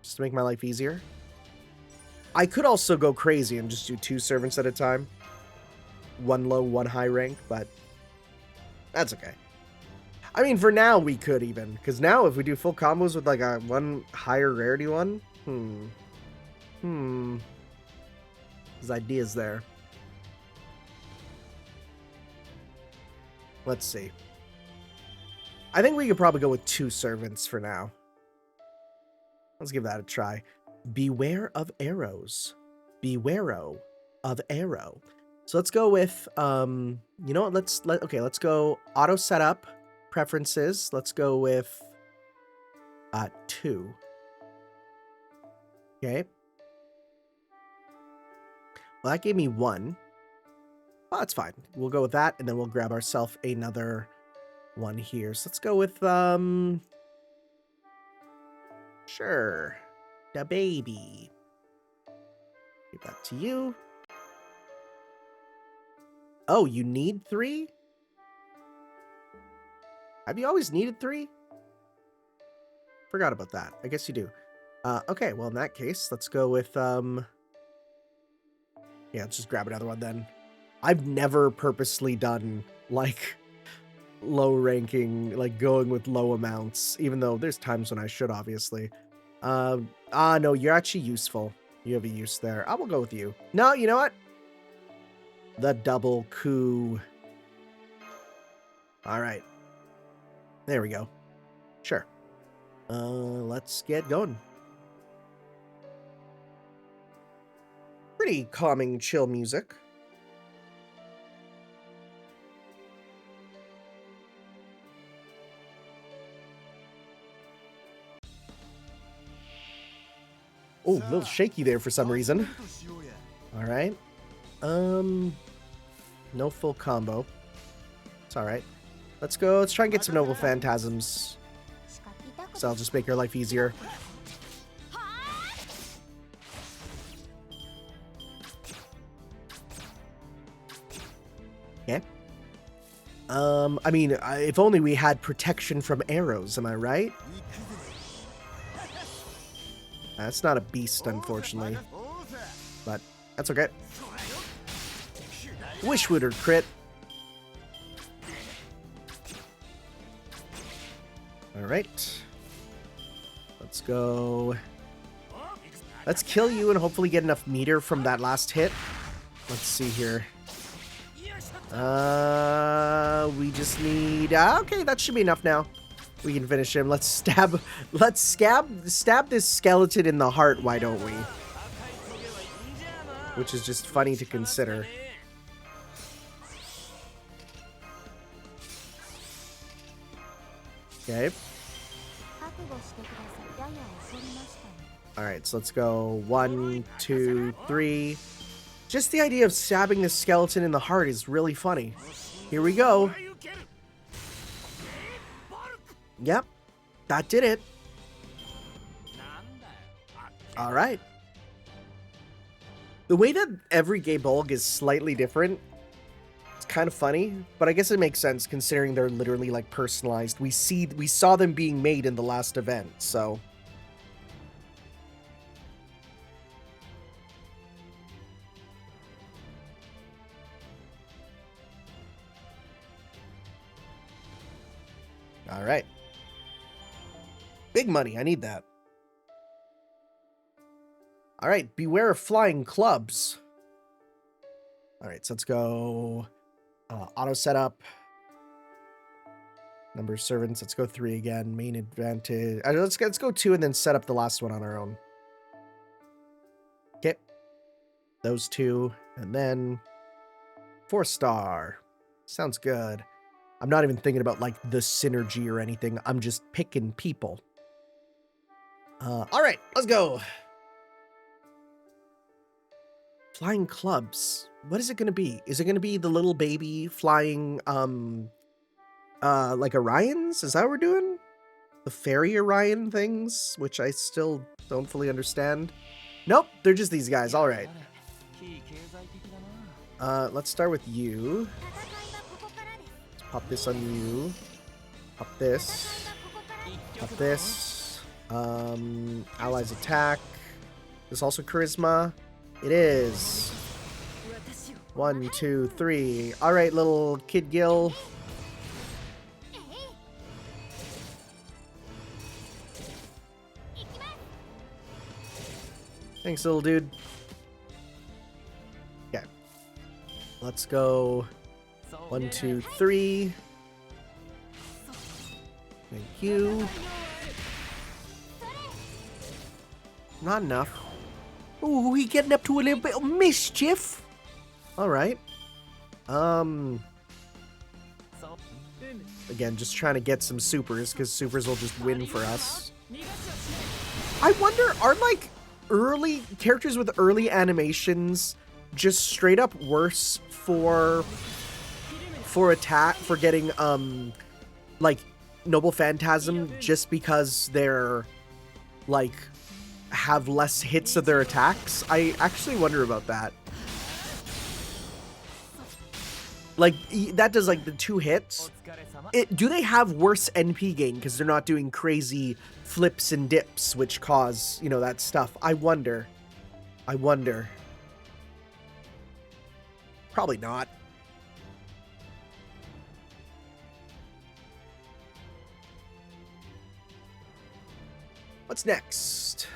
Just to make my life easier. I could also go crazy and just do 2 servants at a time. 1 low, 1 high rank, but that's okay. I mean, for now, we could even. Because now, if we do full combos with, like, a 1 higher rarity one... There's ideas there. Let's see. I think we could probably go with 2 servants for now. Let's give that a try. Beware of arrows. Beware of arrow. So let's go with, you know what, let's go auto setup. Preferences, let's go with 2. Okay. Well, that gave me 1. Well, that's fine. We'll go with that, and then we'll grab ourselves another one here. So let's go with, sure, the baby. Give that to you. Oh, you need 3? Have you always needed 3? Forgot about that. I guess you do. Okay, well, in that case, let's go with, yeah, let's just grab another one then. I've never purposely done, like, low ranking, like, going with low amounts, even though there's times when I should, obviously. No, you're actually useful. You have a use there. I will go with you. No, you know what? The double coup. All right. There we go. Sure. Let's get going. Pretty calming, chill music. Oh, a little shaky there for some reason. All right. No full combo. It's all right. Let's go. Let's try and get some noble phantasms. So I'll just make your life easier. Okay. I mean, if only we had protection from arrows, am I right? That's not a beast, unfortunately. But that's okay. Wishwooder crit. Alright. Let's go. Let's kill you and hopefully get enough meter from that last hit. Let's see here. We just need... okay, that should be enough now. We can finish him. Let's stab this skeleton in the heart, why don't we? Which is just funny to consider. Okay. Alright, so let's go 1, 2, 3. Just the idea of stabbing the skeleton in the heart is really funny. Here we go. Yep. That did it. All right. The way that every gay bulk is slightly different, it's kind of funny, but I guess it makes sense considering they're literally like personalized. We saw them being made in the last event, so. All right. Big money. I need that. All right. Beware of flying clubs. All right. So let's go. Auto setup. Number of servants. Let's go 3 again. Main advantage. Let's go 2 and then set up the last one on our own. Okay. Those 2. And then 4-star. Sounds good. I'm not even thinking about like the synergy or anything. I'm just picking people. All right, let's go. Flying clubs. What is it going to be? Is it going to be the little baby flying, like Orions? Is that what we're doing? The fairy Orion things, which I still don't fully understand. Nope, they're just these guys. All right. Let's start with you. Let's pop this on you. Pop this. Pop this. Allies attack. This also charisma. It is. 1, 2, 3. All right, little kid Gil. Thanks, little dude. Okay. Let's go. 1, 2, 3. Thank you. Not enough. Ooh, we getting up to a little bit of mischief. All right. Again, just trying to get some supers because supers will just win for us. I wonder, are like early characters with early animations just straight up worse for attack, for getting like Noble Phantasm just because they're like have less hits of their attacks? I actually wonder about that. Like, that does like the 2 hits. Do they have worse NP gain because they're not doing crazy flips and dips, which cause, you know, that stuff? I wonder. Probably not. What's next?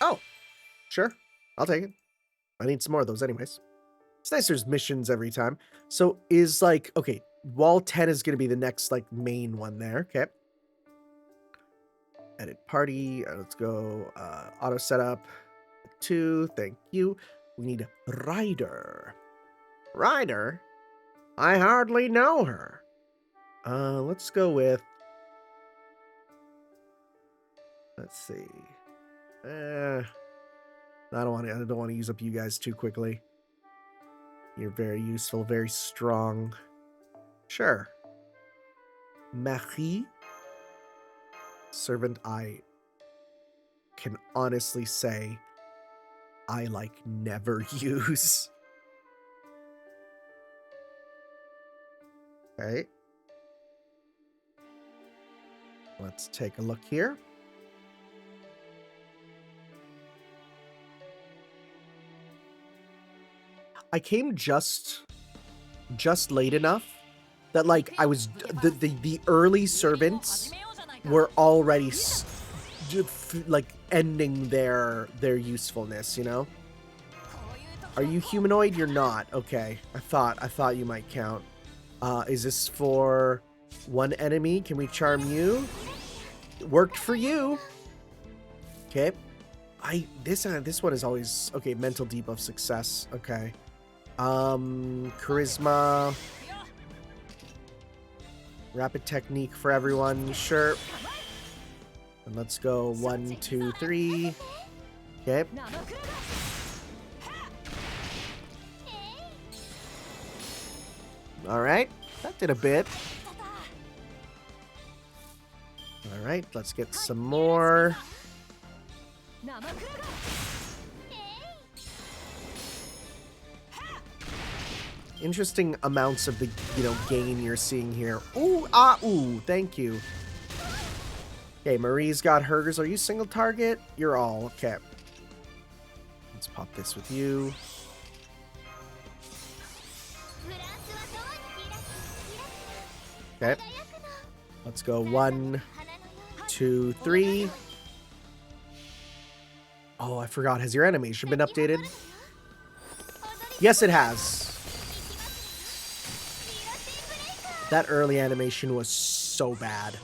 Oh, sure. I'll take it. I need some more of those anyways. It's nice there's missions every time. So is like, okay, wall 10 is going to be the next like main one there. Okay. Edit party. Let's go. Auto setup. 2. Thank you. We need Ryder. Ryder? I hardly know her. Let's go with... Let's see. I don't want to use up you guys too quickly. You're very useful, very strong. Sure. Marie. Servant, I can honestly say I like never use. Okay. Let's take a look here. I came just late enough that like I was the early servants were already like ending their usefulness, you know? Are you humanoid? You're not. Okay. I thought you might count. Is this for one enemy? Can we charm you? It worked for you. Okay. This one is always okay. Mental debuff success. Okay. Charisma. Rapid technique for everyone. Sure. And let's go 1, 2, 3. Okay. Alright, that did a bit. Alright, let's get some more. Interesting amounts of the, gain you're seeing here. Ooh, ooh, thank you. Okay, Marie's got hers. Are you single target? You're all. Okay. Let's pop this with you. Okay. Let's go 1, 2, 3. Oh, I forgot. Has your animation been updated? Yes, it has. That early animation was so bad.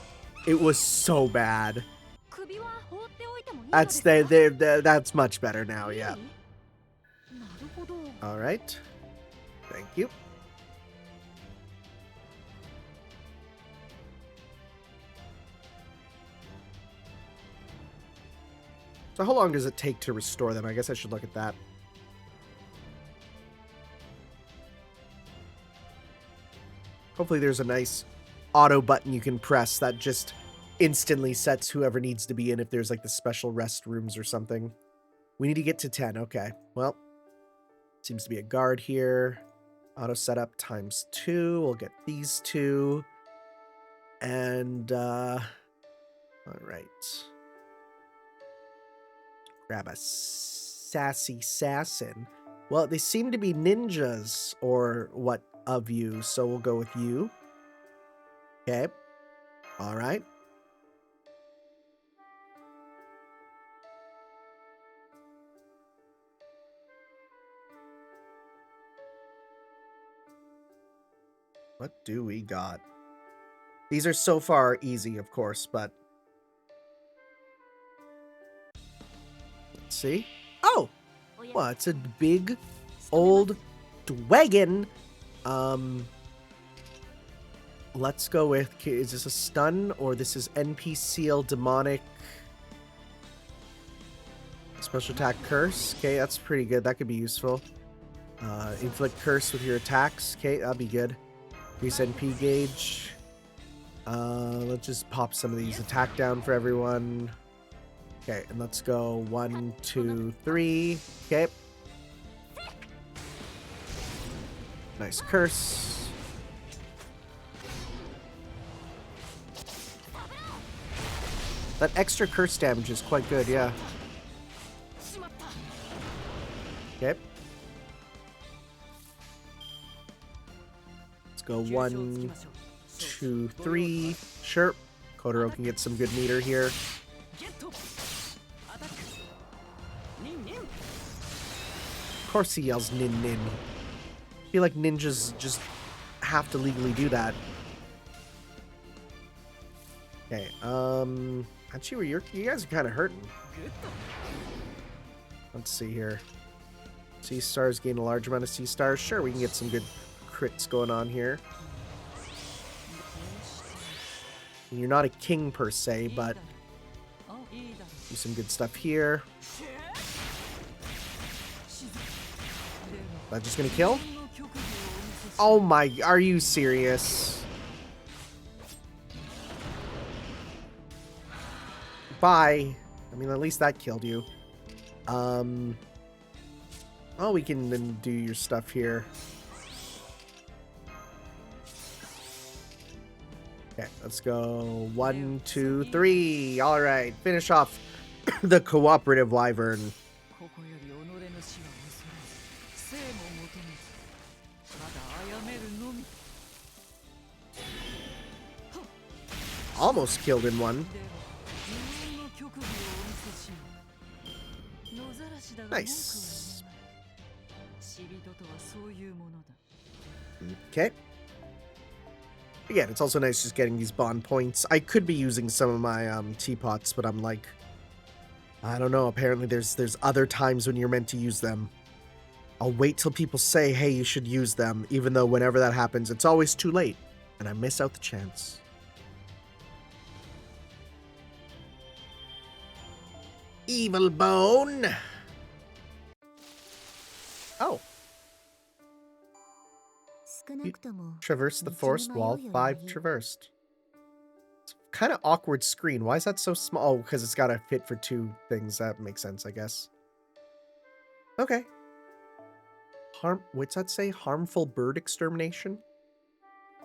It was so bad. That's much better now, yeah. All right. Thank you. So how long does it take to restore them? I guess I should look at that. Hopefully there's a nice auto button you can press that just instantly sets whoever needs to be in if there's like the special restrooms or something. We need to get to 10. Okay. Well, seems to be a guard here. Auto setup ×2. We'll get these two. And, all right. Grab a sassy assassin. Well, they seem to be ninjas or what of you, so we'll go with you. Okay. All right. What do we got? These are so far easy, of course, but let's see. Oh! Well, it's a big old dragon. Let's go with, is this a stun or this is NPCL demonic special attack curse? Okay, that's pretty good. That could be useful. Inflict curse with your attacks. Okay, that'll be good. Increase NP gauge. Let's just pop some of these attack down for everyone. Okay, and let's go 1, 2, 3. Okay. Nice curse. That extra curse damage is quite good, yeah. Okay. Let's go 1, 2, 3. Sure. Kotaro can get some good meter here. Of course he yells nin nin. I feel like ninjas just have to legally do that. Okay, actually, you guys are kind of hurting. Let's see here. C stars gain a large amount of C stars. Sure, we can get some good crits going on here. And you're not a king per se, but do some good stuff here. That just gonna kill? Oh my, are you serious? Bye. I mean, at least that killed you. Oh, we can then do your stuff here. Okay, let's go 1, 2, 3. All right, finish off the cooperative Wyvern. Almost killed in one. Nice. Okay. Again, it's also nice just getting these bond points. I could be using some of my teapots, but I'm like, I don't know. Apparently there's other times when you're meant to use them. I'll wait till people say, hey, you should use them, even though whenever that happens, it's always too late, and I miss out the chance. Evil bone. Oh, 少なくとも traverse the forest wall. 5 traversed. It's kind of awkward screen. Why is that so small? Oh, because it's got to fit for 2 things. That makes sense, I guess. Okay. What's that say? Harmful bird extermination?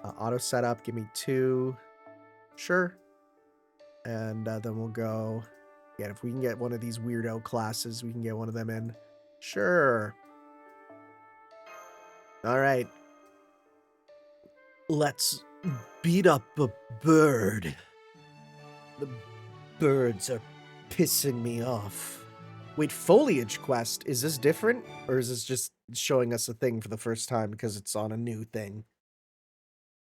Auto setup. Give me 2. Sure. And then we'll go. Yeah, if we can get one of these weirdo classes, we can get one of them in. Sure. All right. Let's beat up a bird. The birds are pissing me off. Wait, foliage quest. Is this different? Or is this just showing us a thing for the first time because it's on a new thing?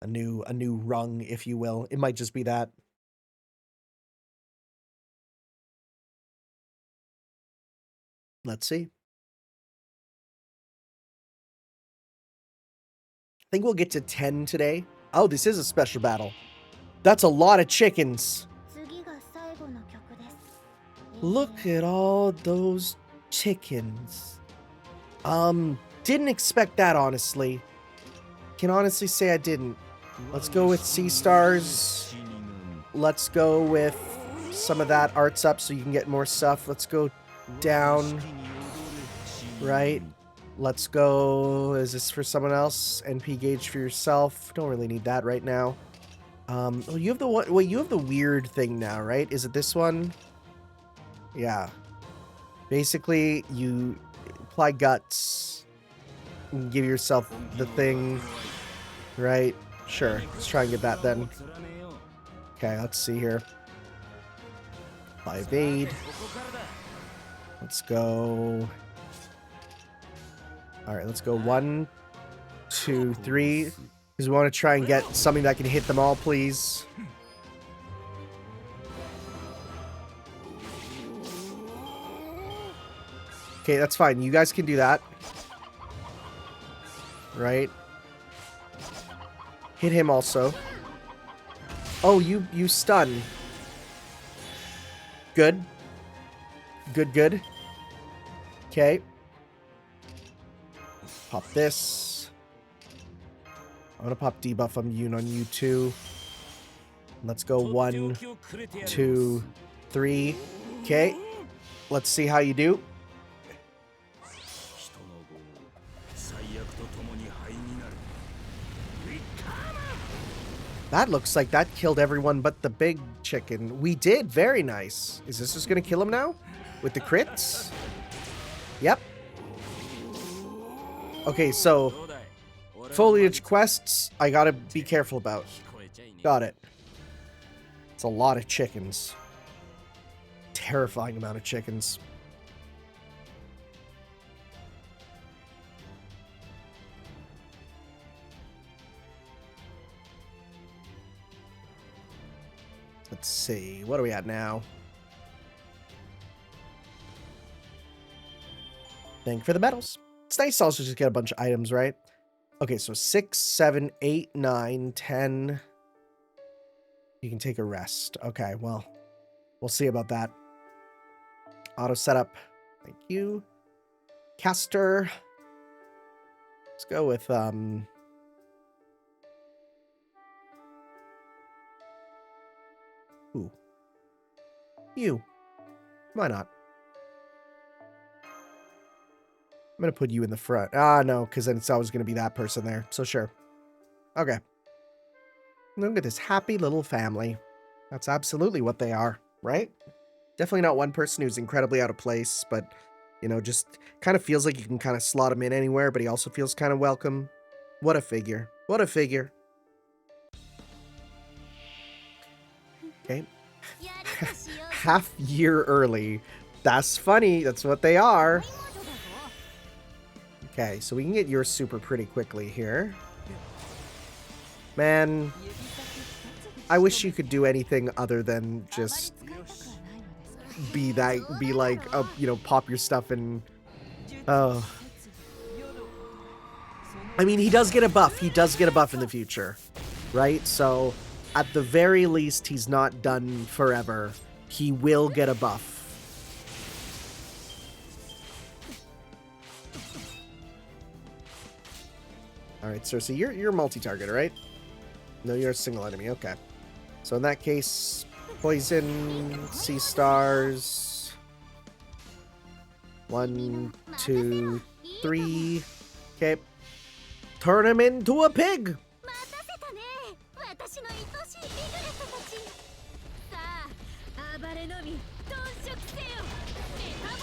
A new rung, if you will. It might just be that. Let's see. I think we'll get to 10 today. Oh, this is a special battle. That's a lot of chickens. 次が最後の曲です。Look at all those chickens. Didn't expect that, honestly. Can honestly say I didn't. Let's go with sea stars. Let's go with some of that arts up so you can get more stuff. Let's go down. Right. Let's go. Is this for someone else? NP gauge for yourself. Don't really need that right now. Oh, you have the one. Wait, you have the weird thing now, right? Is it this one? Yeah. Basically, you apply guts. And give yourself the thing. Right? Sure. Let's try and get that then. Okay, let's see here. Apply evade. Let's go. All right, let's go 1, 2, 3. Because we want to try and get something that can hit them all, please. Okay, that's fine. You guys can do that. Right? Hit him also. Oh, you stun. Good. Good. Okay. Pop this. I'm gonna pop debuff on you too. Let's go 1, 2, 3. Okay. Let's see how you do. That looks like that killed everyone but the big chicken. We did. Very nice. Is this just gonna kill him now? With the crits? Yep. Okay, so foliage quests, I gotta be careful about. Got it. It's a lot of chickens. Terrifying amount of chickens. Let's see. What are we at now? Thank you for the medals. It's nice to also just get a bunch of items, right? Okay, so 6, 7, 8, 9, 10. You can take a rest. Okay, well, we'll see about that. Auto setup. Thank you. Caster. Let's go with, Ooh. You. Why not? I'm going to put you in the front. Ah, no, because then it's always going to be that person there. So sure. Okay. Look at this happy little family. That's absolutely what they are, right? Definitely not one person who's incredibly out of place, but, you know, just kind of feels like you can kind of slot him in anywhere, but he also feels kind of welcome. What a figure. What a figure. Okay. Half year early. That's funny. That's what they are. Okay, so we can get yours super pretty quickly here. Man, I wish you could do anything other than just be like, you know, pop your stuff and, oh. I mean, he does get a buff. He does get a buff in the future, right? So, at the very least, he's not done forever. He will get a buff. Alright, Cersei, you're multi-target, right? No, you're a single enemy. Okay. So in that case, poison, sea stars. 1, 2, 3. Okay. Turn him into a pig! 待たせたね私の愛しいピグレットたちさあ暴れのみ頓食せよ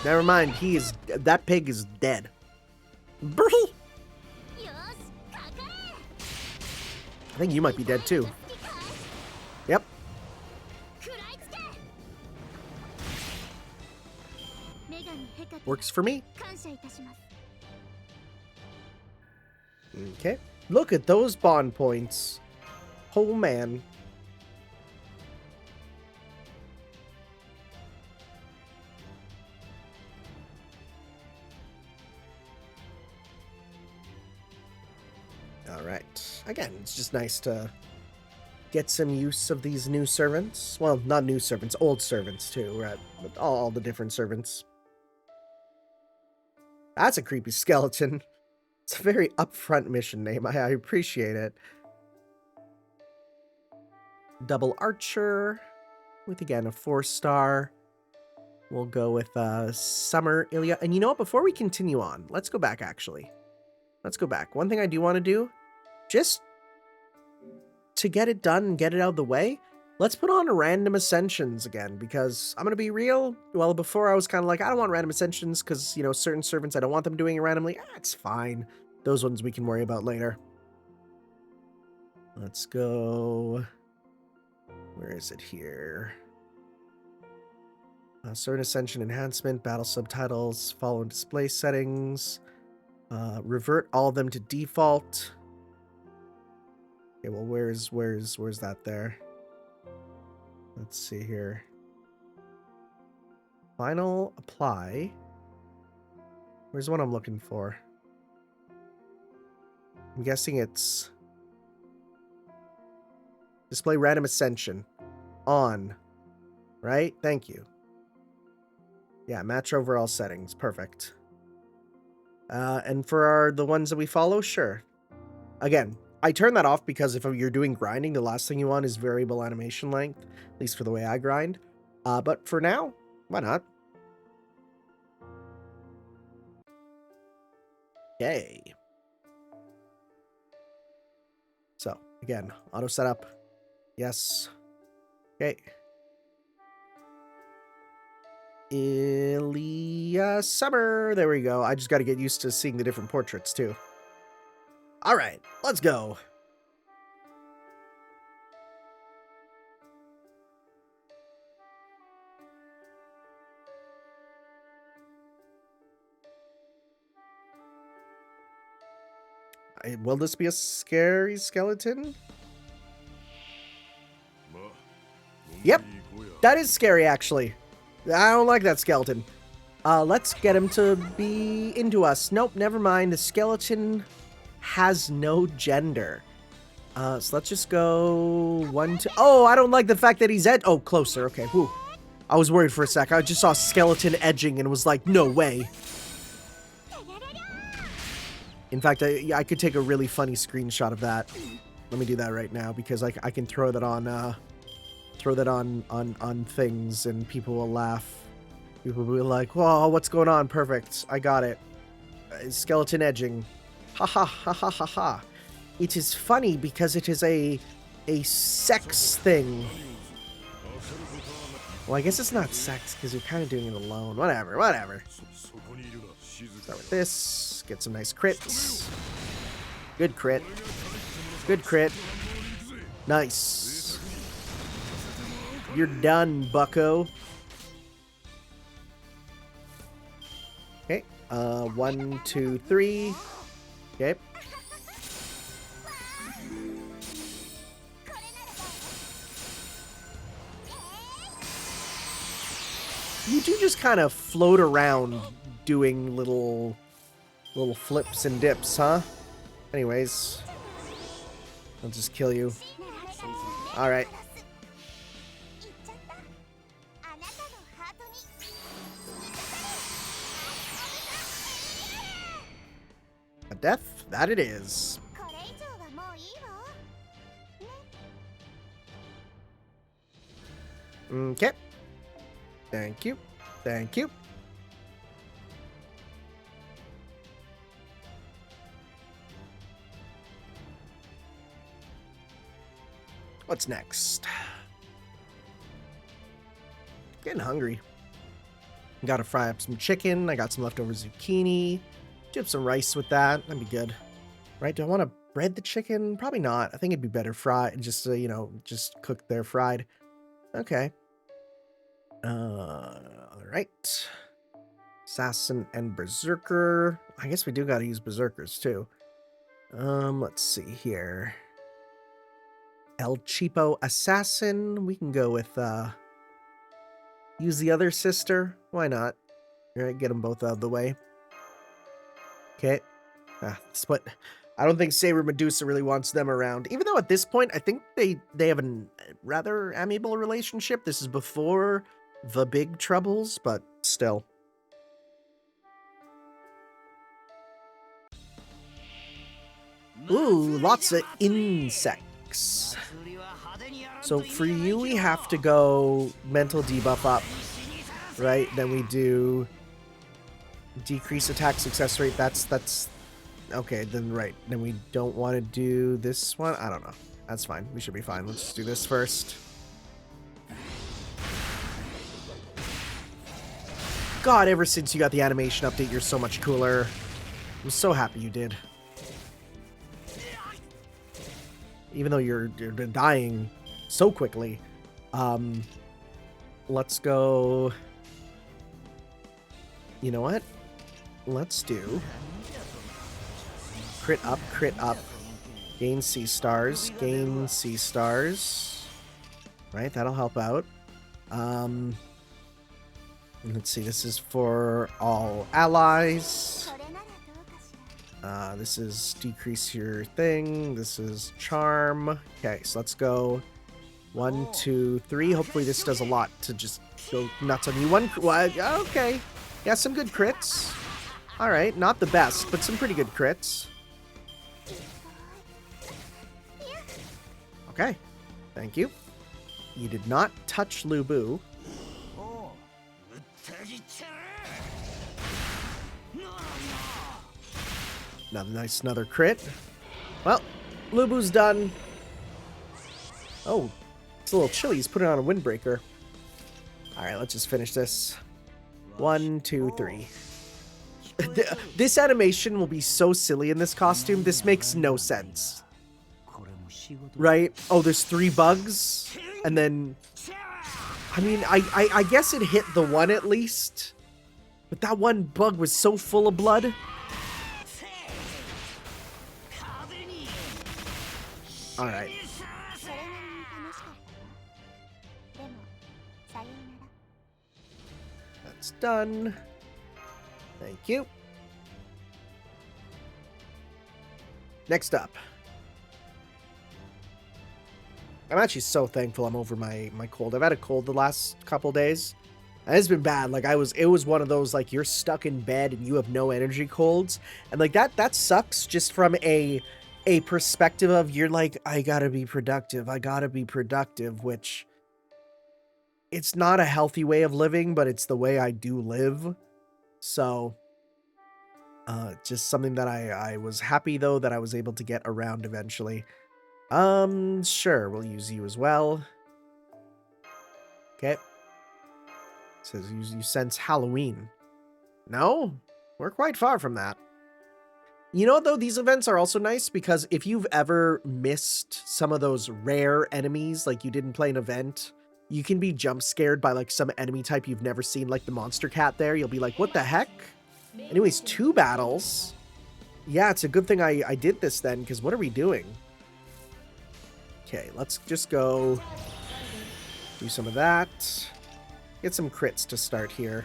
Never mind, that pig is dead. Brrr. よしかかれ I think you might be dead too. Yep. 食らいつけ女神ヘカテ Works for me. 感謝いたします Okay. Look at those bond points. Oh man. Alright. Again, it's just nice to get some use of these new servants. Well, not new servants, old servants too, right? But all the different servants. That's a creepy skeleton. It's a very upfront mission name. I appreciate it. Double Archer with, again, a 4-star. We'll go with Summer Ilya. And you know what? Before we continue on, let's go back, actually. Let's go back. One thing I do want to do, just to get it done and get it out of the way, let's put on random Ascensions again, because I'm going to be real. Well, before I was kind of like, I don't want random Ascensions because, you know, certain servants, I don't want them doing it randomly. It's fine. Those ones we can worry about later. Let's go. Where is it here? Certain Ascension enhancement, battle subtitles, follow and display settings. Revert all of them to default. Okay, well, where's that there? Let's see here. Final apply. Where's what I'm looking for? I'm guessing it's display random ascension on, right? Thank you. Yeah, match overall settings. Perfect. And for the ones that we follow, sure. Again, I turn that off because if you're doing grinding, the last thing you want is variable animation length, at least for the way I grind. But for now, why not? Yay. So, again, auto setup. Yes. Okay. Ilya Summer. There we go. I just got to get used to seeing the different portraits, too. All right, let's go. Will this be a scary skeleton? Yep, that is scary, actually. I don't like that skeleton. Let's get him to be into us. Nope, never mind. The skeleton has no gender. So let's just go 1, 2. Oh, I don't like the fact that he's oh, closer. Okay, whew. I was worried for a sec. I just saw skeleton edging and was like, no way. In fact, I could take a really funny screenshot of that. Let me do that right now because I can throw that on things and people will laugh. People will be like, "Whoa, what's going on?" Perfect, I got it. Skeleton edging. Ha ha ha ha ha ha. It is funny because it is a sex thing. Well, I guess it's not sex because you're kind of doing it alone. Whatever. Start with this. Get some nice crits. Good crit. Good crit. Nice. You're done, bucko. Okay. 1, 2, 3. Okay. You do just kind of float around doing little flips and dips, huh? Anyways, I'll just kill you. All right. A death? That it is. Okay. Thank you. Thank you. What's next? Getting hungry. Gotta fry up some chicken. I got some leftover zucchini. Do up some rice with that. That'd be good. Right? Do I want to bread the chicken? Probably not. I think it'd be better fried. Just, you know, just cooked there fried. Okay. All right. Assassin and Berserker. I guess we do gotta use Berserkers too. Let's see here. El Cheapo Assassin. We can go with, use the other sister. Why not? All right, get them both out of the way. Okay. But I don't think Saber Medusa really wants them around. Even though at this point, I think they have a rather amiable relationship. This is before the big troubles, but still. Ooh, lots of insects. So for you, we have to go mental debuff up, right? Then we do decrease attack success rate. That's okay. Then right. Then we don't want to do this one. I don't know. That's fine. We should be fine. Let's do this first. God, ever since you got the animation update, you're so much cooler. I'm so happy you did. Even though you're dying so quickly. Let's go. You know what? Let's do crit up, gain C stars, gain C stars. Right, that'll help out. Let's see, this is for all allies. This is decrease your thing. This is charm. Okay, so let's go 1, 2, 3. Hopefully this does a lot to just go nuts on you. Okay. Yeah, some good crits. All right, not the best, but some pretty good crits. Okay, thank you. You did not touch Lubu. Another crit. Well, Lubu's done. Oh, it's a little chilly. He's putting on a windbreaker. All right, let's just finish this. 1, 2, 3. This animation will be so silly in this costume. This makes no sense. Right? Oh, there's 3 bugs. And then... I mean, I guess it hit the one at least. But that one bug was so full of blood. All right. That's done. Thank you. Next up. I'm actually so thankful I'm over my cold. I've had a cold the last couple days. And it's been bad. Like it was one of those like you're stuck in bed and you have no energy colds. And like that sucks just from a perspective of you're like, I gotta be productive, which it's not a healthy way of living, but it's the way I do live. So just something that I was happy though that I was able to get around eventually. Sure, we'll use you as well. Okay. It says you sense Halloween. No, we're quite far from that. You know, though, these events are also nice because if you've ever missed some of those rare enemies, like you didn't play an event, you can be jump scared by like some enemy type you've never seen, like the monster cat there. You'll be like, what the heck? Anyways, 2 battles. Yeah, it's a good thing I did this then, because what are we doing? Okay, let's just go do some of that. Get some crits to start here.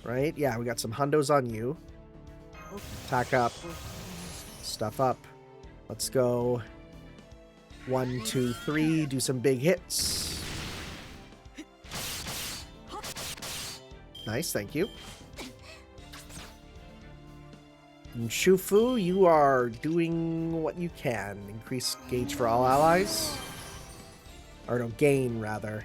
Right? Yeah, we got some hundos on you. Attack up. Stuff up. Let's go. 1, 2, 3. Do some big hits. Nice, thank you. And Shufu, you are doing what you can. Increase gauge for all allies. Or no, gain, rather.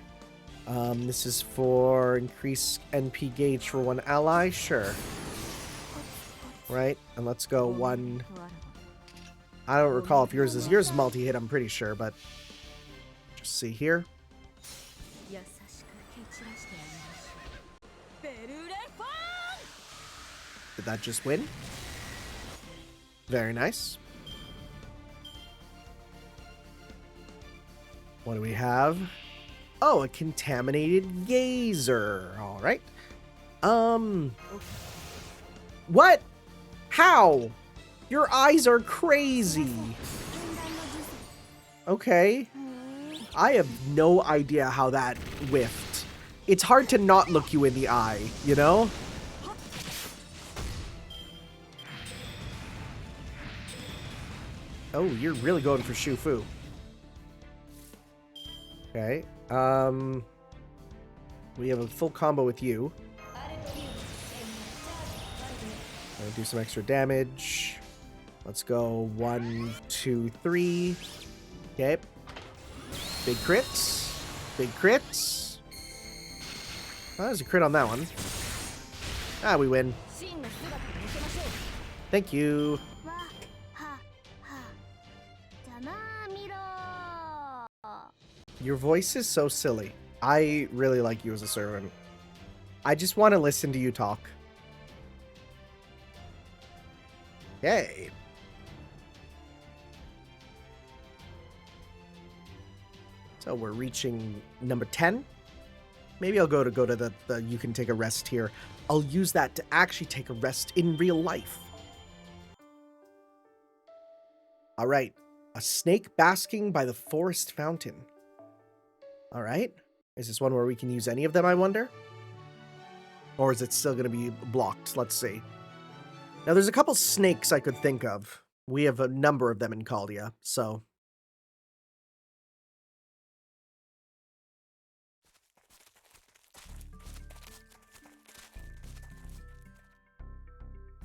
This is for increase NP gauge for one ally? Sure. Right? And let's go one... I don't recall if yours is multi-hit, I'm pretty sure, but... Just see here. Did that just win? Very nice. What do we have? Oh, a contaminated gazer. All right. What? How? Your eyes are crazy. Okay. I have no idea how that whiffed. It's hard to not look you in the eye, you know? Oh, you're really going for Shufu. Okay. We have a full combo with you. Gonna do some extra damage. Let's go 1, 2, 3. Okay. Big crits. Big crits. Oh, there's a crit on that one. Ah, we win. Thank you. Your voice is so silly. I really like you as a servant. I just want to listen to you talk. Yay. So we're reaching number 10. Maybe I'll go to the you can take a rest here. I'll use that to actually take a rest in real life. All right. A snake basking by the forest fountain. All right. Is this one where we can use any of them, I wonder? Or is it still going to be blocked? Let's see. Now, there's a couple snakes I could think of. We have a number of them in Caldia, so...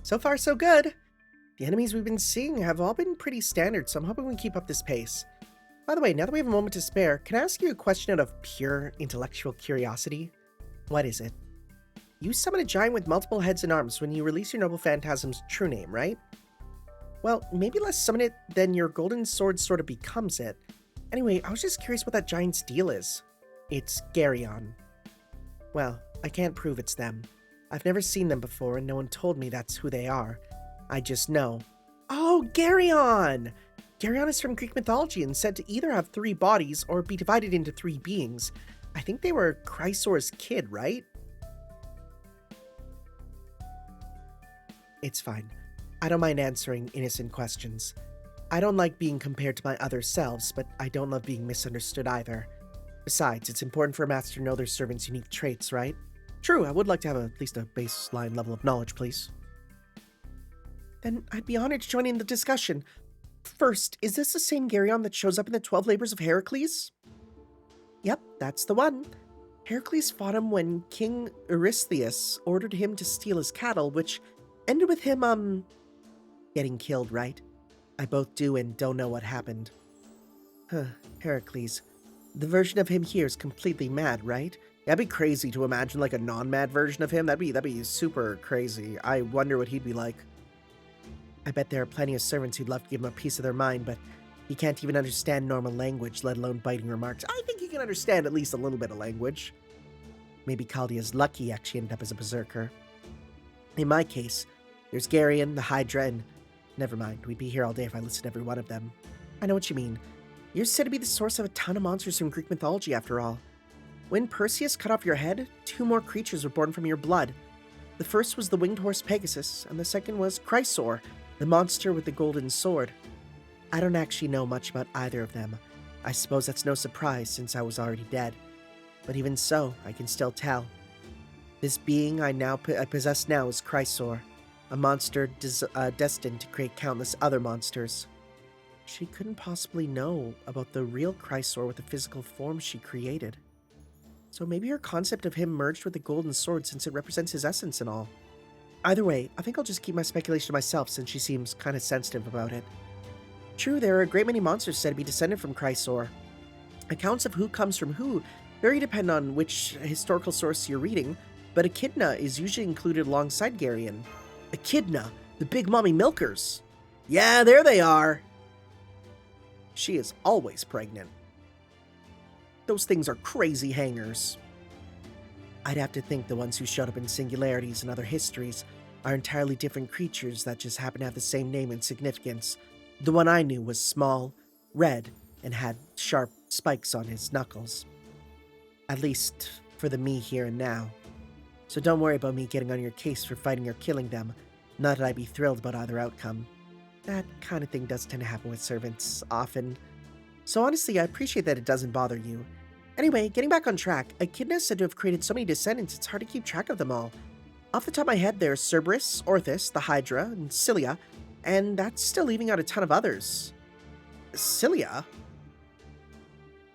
So far, so good. The enemies we've been seeing have all been pretty standard, so I'm hoping we keep up this pace. By the way, now that we have a moment to spare, can I ask you a question out of pure intellectual curiosity? What is it? You summon a giant with multiple heads and arms when you release your noble phantasm's true name, right? Well, maybe less summon it than your golden sword sort of becomes it. Anyway, I was just curious what that giant's deal is. It's Garyon. Well, I can't prove it's them. I've never seen them before and no one told me that's who they are. I just know. Oh, Garyon! Garyon is from Greek mythology and said to either have 3 bodies or be divided into 3 beings. I think they were Chrysaor's kid, right? It's fine. I don't mind answering innocent questions. I don't like being compared to my other selves, but I don't love being misunderstood either. Besides, it's important for a master to know their servant's unique traits, right? True, I would like to have at least a baseline level of knowledge, please. Then I'd be honored to join in the discussion. First, is this the same Garyon that shows up in the 12 Labors of Heracles? Yep, that's the one. Heracles fought him when King Eurystheus ordered him to steal his cattle, which ended with him, getting killed, right? I both do and don't know what happened. Heracles. The version of him here is completely mad, right? That'd be crazy to imagine like a non-mad version of him. That'd be super crazy. I wonder what he'd be like. I bet there are plenty of servants who'd love to give him a piece of their mind, but he can't even understand normal language, let alone biting remarks. I think he can understand at least a little bit of language. Maybe Caldia's lucky he actually ended up as a berserker. In my case, there's Garyon, the Hydra, and... Never mind, we'd be here all day if I listed every one of them. I know what you mean. You're said to be the source of a ton of monsters from Greek mythology, after all. When Perseus cut off your head, 2 more creatures were born from your blood. The first was the winged horse Pegasus, and the second was Chrysaor, the monster with the golden sword. I don't actually know much about either of them. I suppose that's no surprise since I was already dead. But even so, I can still tell. This being I possess now is Chrysaor, a monster destined to create countless other monsters. She couldn't possibly know about the real Chrysaor with the physical form she created. So maybe her concept of him merged with the golden sword since it represents his essence and all. Either way, I think I'll just keep my speculation to myself since she seems kinda sensitive about it. True, there are a great many monsters said to be descended from Chrysaor. Accounts of who comes from who vary depending on which historical source you're reading, but Echidna is usually included alongside Geryon. Echidna, the big mommy milkers. Yeah, there they are. She is always pregnant. Those things are crazy hangers. I'd have to think the ones who showed up in Singularities and other histories are entirely different creatures that just happen to have the same name and significance. The one I knew was small, red, and had sharp spikes on his knuckles. At least for the me here and now. So don't worry about me getting on your case for fighting or killing them. Not that I'd be thrilled about either outcome. That kind of thing does tend to happen with servants, often. So honestly, I appreciate that it doesn't bother you. Anyway, getting back on track, Echidna is said to have created so many descendants it's hard to keep track of them all. Off the top of my head, there's Cerberus, Orthus, the Hydra, and Cilia, and that's still leaving out a ton of others. Cilia?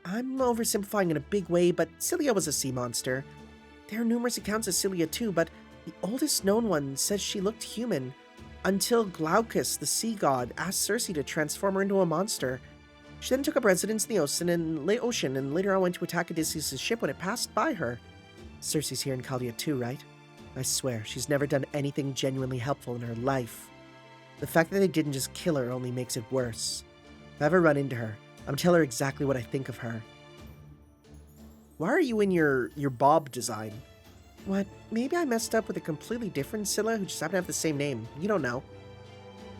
I'm oversimplifying in a big way, but Cilia was a sea monster. There are numerous accounts of Cilia too, but the oldest known one says she looked human, until Glaucus, the sea god, asked Circe to transform her into a monster. She then took up residence in the ocean and later on went to attack Odysseus' ship when it passed by her. Circe's here in Chaldea too, right? I swear, she's never done anything genuinely helpful in her life. The fact that they didn't just kill her only makes it worse. If I ever run into her, I'm gonna tell her exactly what I think of her. Why are you in your Bob design? What? Maybe I messed up with a completely different Scylla who just happened to have the same name. You don't know.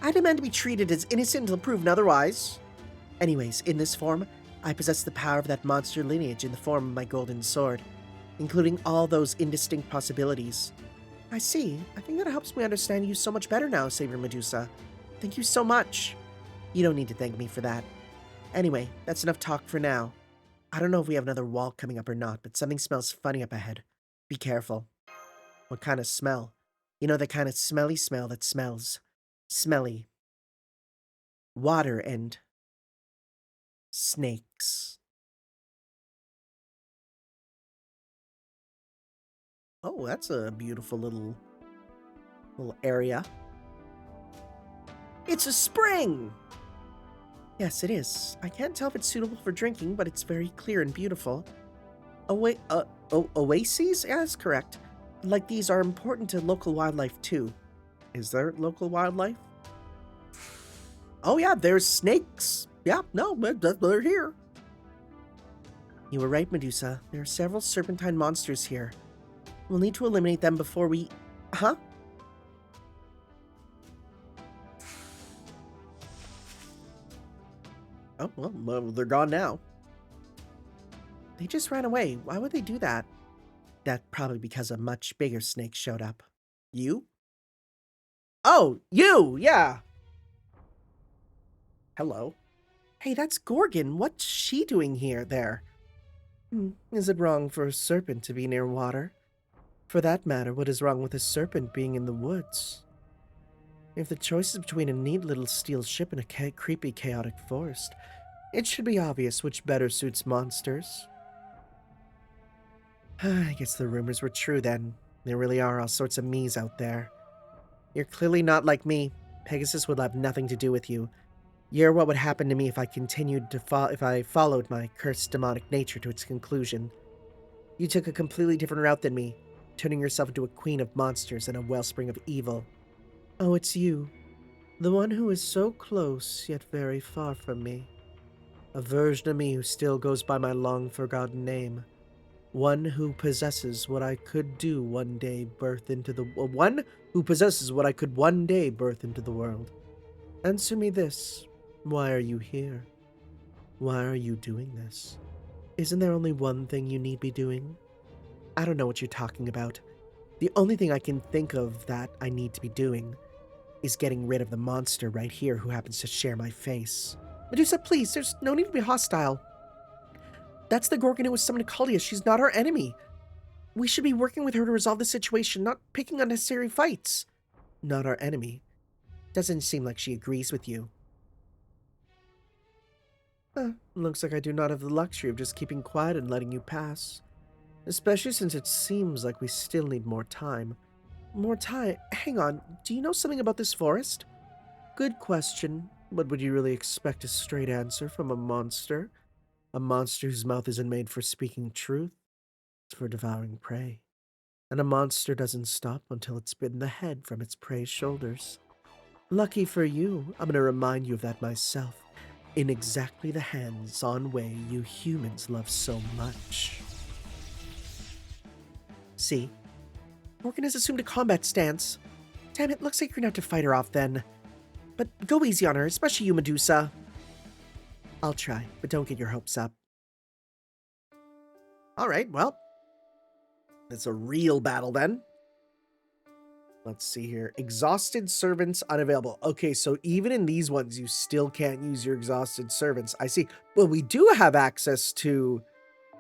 I demand to be treated as innocent until proven otherwise. Anyways, in this form, I possess the power of that monster lineage in the form of my golden sword, including all those indistinct possibilities. I see. I think that helps me understand you so much better now, Savior Medusa. Thank you so much. You don't need to thank me for that. Anyway, that's enough talk for now. I don't know if we have another wall coming up or not, but something smells funny up ahead. Be careful. What kind of smell? You know, the kind of smelly smell that smells smelly. Water and snakes. Oh, that's a beautiful little area. It's a spring! Yes, it is. I can't tell if it's suitable for drinking, but it's very clear and beautiful. Oases? Yeah, that's correct. Like these are important to local wildlife too. Is there local wildlife? Oh yeah, there's snakes. Yeah, no, they're here. You were right, Medusa. There are several serpentine monsters here. We'll need to eliminate them before we... Huh? Oh, well, they're gone now. They just ran away. Why would they do that? That probably because a much bigger snake showed up. You? Oh, you! Yeah! Hello. Hey, that's Gorgon. What's she doing there? Is it wrong for a serpent to be near water? For that matter, what is wrong with a serpent being in the woods? If the choice is between a neat little steel ship and a creepy, chaotic forest, it should be obvious which better suits monsters. I guess the rumors were true then. There really are all sorts of me's out there. You're clearly not like me. Pegasus would have nothing to do with you. You're what would happen to me if I continued to if I followed my cursed demonic nature to its conclusion. You took a completely different route than me, turning yourself into a queen of monsters and a wellspring of evil. Oh, it's you. The one who is so close, yet very far from me. A version of me who still goes by my long-forgotten name. One who possesses what I could do one day birth into the... One who possesses what I could one day birth into the world. Answer me this. Why are you here? Why are you doing this? Isn't there only one thing you need be doing? I don't know what you're talking about. The only thing I can think of that I need to be doing is getting rid of the monster right here who happens to share my face. Medusa, please, there's no need to be hostile. That's the Gorgon who was summoned to Chaldea. She's not our enemy. We should be working with her to resolve the situation, not picking unnecessary fights. Not our enemy. Doesn't seem like she agrees with you. Looks like I do not have the luxury of just keeping quiet and letting you pass. Especially since it seems like we still need more time. More time? Hang on, do you know something about this forest? Good question, but would you really expect a straight answer from a monster? A monster whose mouth isn't made for speaking truth, it's for devouring prey. And a monster doesn't stop until it's bitten the head from its prey's shoulders. Lucky for you, I'm going to remind you of that myself, in exactly the hands-on way you humans love so much. See? Gorgon has assumed a combat stance. Damn it, looks like you're gonna have to fight her off then. But go easy on her, especially you, Medusa. I'll try, but don't get your hopes up. Alright, well. It's a real battle then. Let's see here. Exhausted servants unavailable. Okay, so even in these ones, you still can't use your exhausted servants. I see. Well, we do have access to...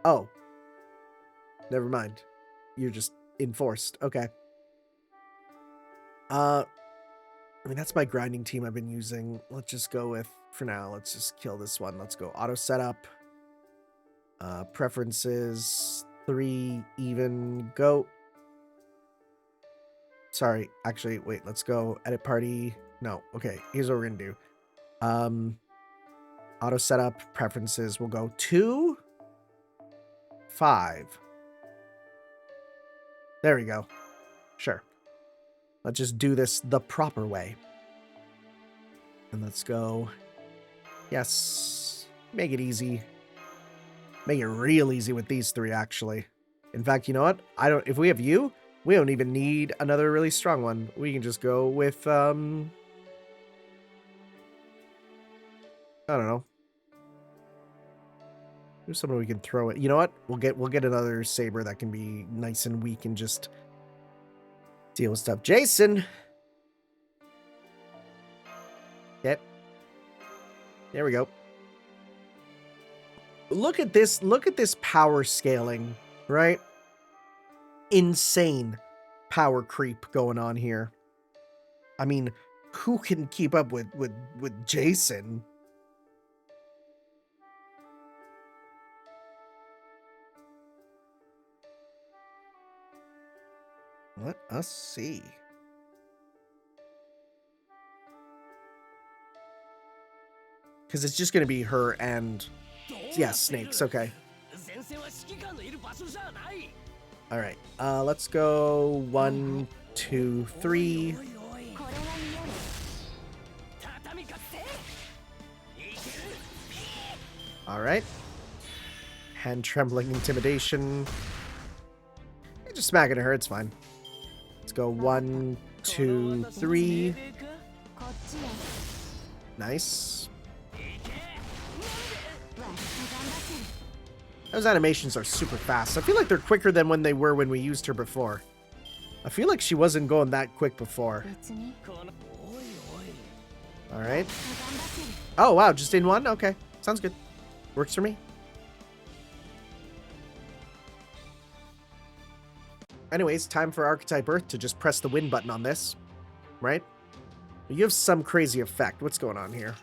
Oh. Never mind. You're just enforced. Okay. I mean, that's my grinding team I've been using. Let's just go with, for now, let's just kill this one. Let's go auto setup. Preferences. 3, even, go. Sorry, actually, wait, let's go edit party. No, okay, here's what we're gonna do. Auto setup, preferences, we'll go 2, 5. There we go. Sure. Let's just do this the proper way. And let's go. Yes. Make it easy. Make it real easy with these 3, actually. In fact, you know what? If we have you, we don't even need another really strong one. We can just go with, I don't know. There's someone we can throw it. You know what? We'll get another saber that can be nice and weak and just deal with stuff. Jason! Yep. There we go. Look at this power scaling, right? Insane power creep going on here. I mean, who can keep up with Jason? Let us see. Because it's just going to be her and... Yeah, snakes, okay. Alright, let's go 1, 2, 3. Alright. Hand trembling intimidation. Just smacking her, it's fine. Let's go 1, 2, 3. Nice. Those animations are super fast. I feel like they're quicker than when they were when we used her before. I feel like she wasn't going that quick before. Alright. Oh, wow, just in one? Okay, sounds good. Works for me. Anyways, time for Archetype Earth to just press the win button on this. Right? You have some crazy effect. What's going on here?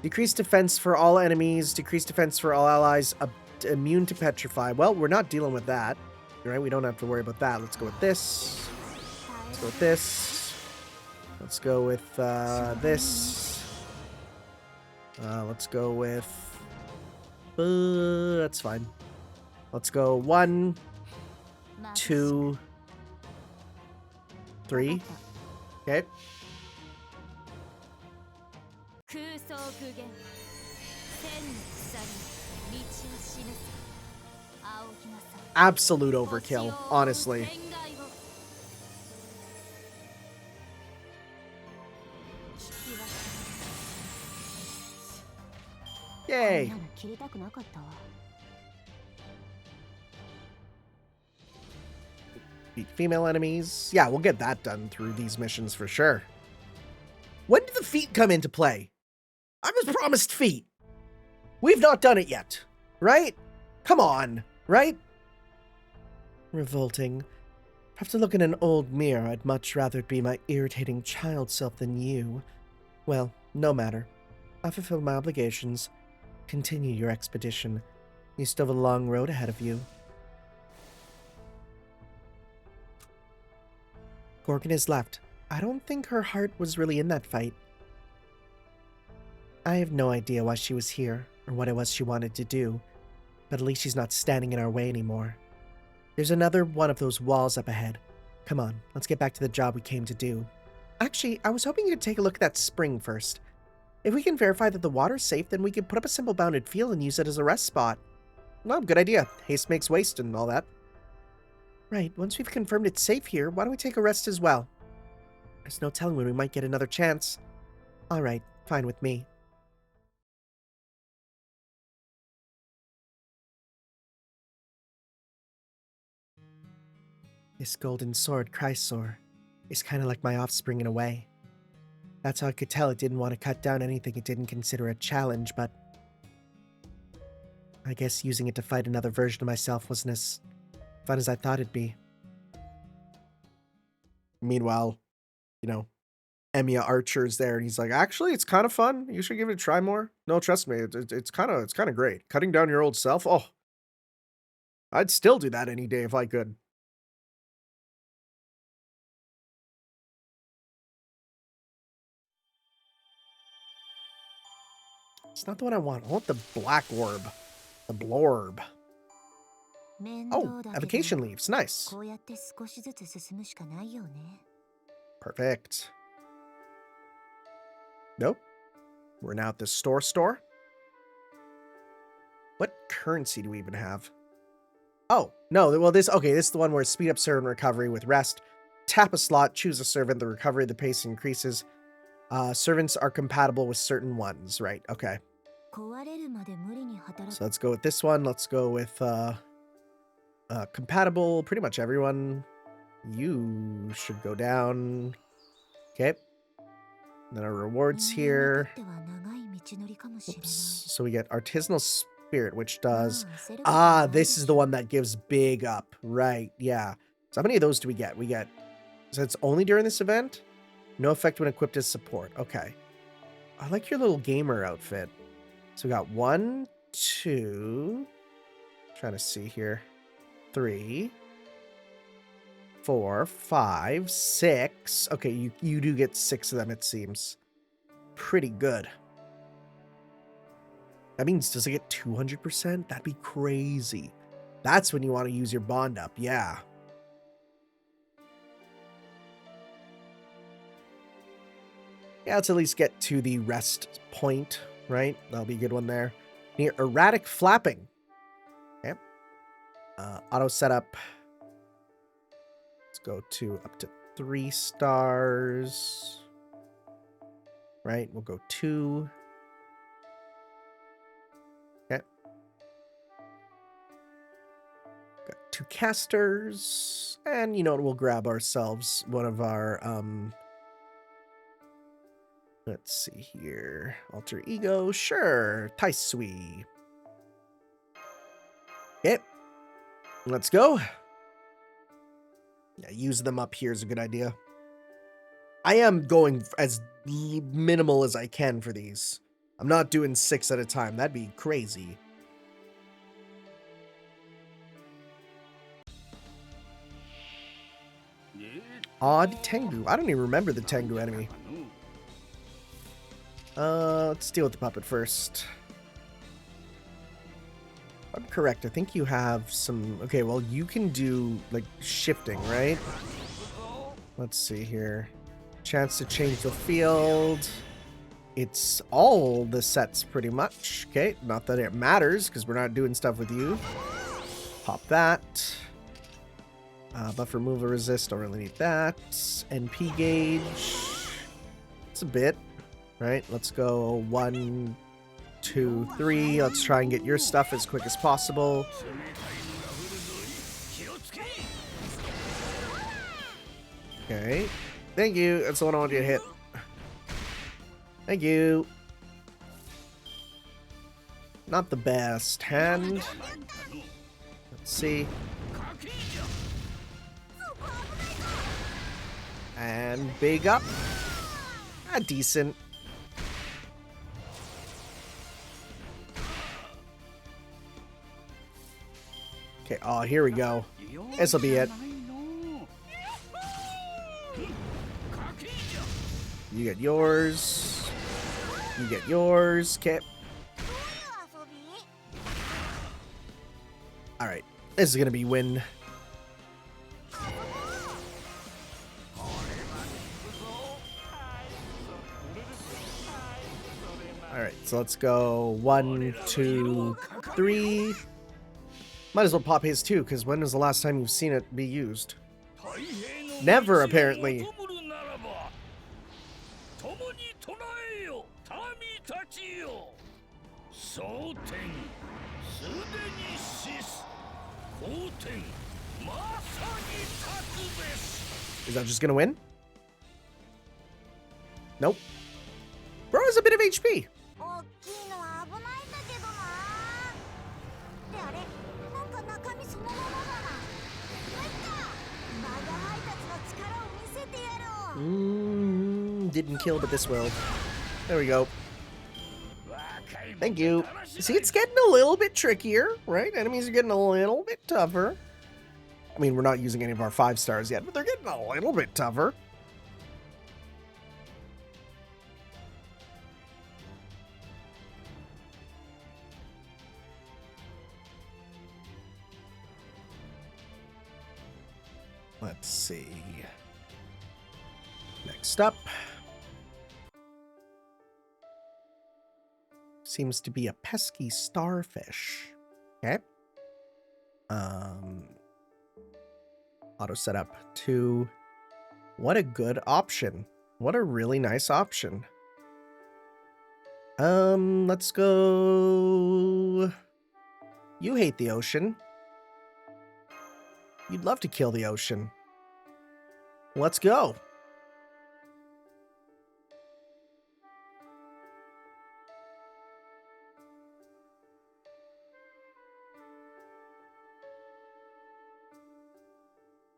Decreased defense for all enemies. Decreased defense for all allies. Immune to petrify. Well, we're not dealing with that. Right? We don't have to worry about that. Let's go with this. Let's go with this. Let's go with this. Let's go with... that's fine. Let's go 1, 2, 3. Okay. Absolute overkill, honestly. Yay! Beat female enemies. Yeah, we'll get that done through these missions for sure. When did the feat come into play? I was promised feat. We've not done it yet, right? Come on, right? Revolting. After looking in an old mirror, I'd much rather it be my irritating child self than you. Well, no matter. I fulfilled my obligations. Continue your expedition. You still have a long road ahead of you. Gorgon has left. I don't think her heart was really in that fight. I have no idea why she was here, or what it was she wanted to do, but at least she's not standing in our way anymore. There's another one of those walls up ahead. Come on, let's get back to the job we came to do. Actually, I was hoping you'd take a look at that spring first. If we can verify that the water's safe, then we can put up a simple bounded field and use it as a rest spot. Well, good idea. Haste makes waste and all that. Right, once we've confirmed it's safe here, why don't we take a rest as well? There's no telling when we might get another chance. Alright, fine with me. This golden sword, Chrysor, is kind of like my offspring in a way. That's how I could tell it didn't want to cut down anything it didn't consider a challenge, but I guess using it to fight another version of myself wasn't as fun as I thought it'd be. Meanwhile, you know, Emiya Archer's there, and he's like, actually, it's kind of fun. You should give it a try more. No, trust me, it's kind of great. Cutting down your old self, oh, I'd still do that any day if I could. It's not the one I want. I want the black orb. The blorb. Oh, evocation leaves. Nice. Perfect. Nope. We're now at the store. What currency do we even have? Oh, no. Well, this is the one where speed up servant recovery with rest. Tap a slot, choose a servant. The recovery of the pace increases. Servants are compatible with certain ones, right? Okay. So let's go with this one. Let's go with compatible. Pretty much everyone. You should go down. Okay. Then our rewards here. Oops. So we get artisanal spirit, which does... this is the one that gives big up. Right, yeah. So how many of those do we get? So it's only during this event? No effect when equipped as support. Okay. I like your little gamer outfit. So we got 1, 2... Trying to see here. 3... 4, 5, 6. Okay, you do get 6 of them, it seems. Pretty good. That means, does it get 200%? That'd be crazy. That's when you want to use your bond up, yeah. Yeah, let's at least get to the rest point, right? That'll be a good one there. Near erratic flapping. Okay. Auto setup. Let's go to up to 3 stars. Right, we'll go 2. Okay. Got 2 casters. And you know what, we'll grab ourselves one of our let's see here. Alter ego, sure. Taisui. Okay. Let's go. Yeah, use them up here is a good idea. I am going as minimal as I can for these. I'm not doing 6 at a time. That'd be crazy. Odd Tengu. I don't even remember the Tengu enemy. Let's deal with the puppet first. I'm correct. I think you have some... Okay, well, you can do, like, shifting, right? Let's see here. Chance to change the field. It's all the sets, pretty much. Okay, not that it matters, because we're not doing stuff with you. Pop that. Buff removal resist, don't really need that. NP gauge. It's a bit, right? Let's go 1, 2, 3. Let's try and get your stuff as quick as possible. Okay. Thank you. That's the one I want you to hit. Thank you. Not the best hand. Let's see. And big up. Decent. Okay, oh, here we go. This'll be it. You get yours. You get yours. Okay. Alright, this is gonna be win. Alright, so let's go 1, 2, 3. Might as well pop his too, because when was the last time you've seen it be used? Never, apparently. Is that just gonna win? Nope. Bro has a bit of HP. 大きいのは危ないんだけどな。ってあれ、なんか中身そのままだな。入った。バカ配達の力を見せてやろう。 Didn't kill, but this will. There we go. Thank you. See, it's getting a little bit trickier, right? Enemies are getting a little bit tougher. I mean, we're not using any of our 5 stars yet, but they're getting a little bit tougher. Let's see. Next up. Seems to be a pesky starfish. Okay. Auto setup 2. What a good option. What a really nice option. Let's go. You hate the ocean. You'd love to kill the ocean. Let's go.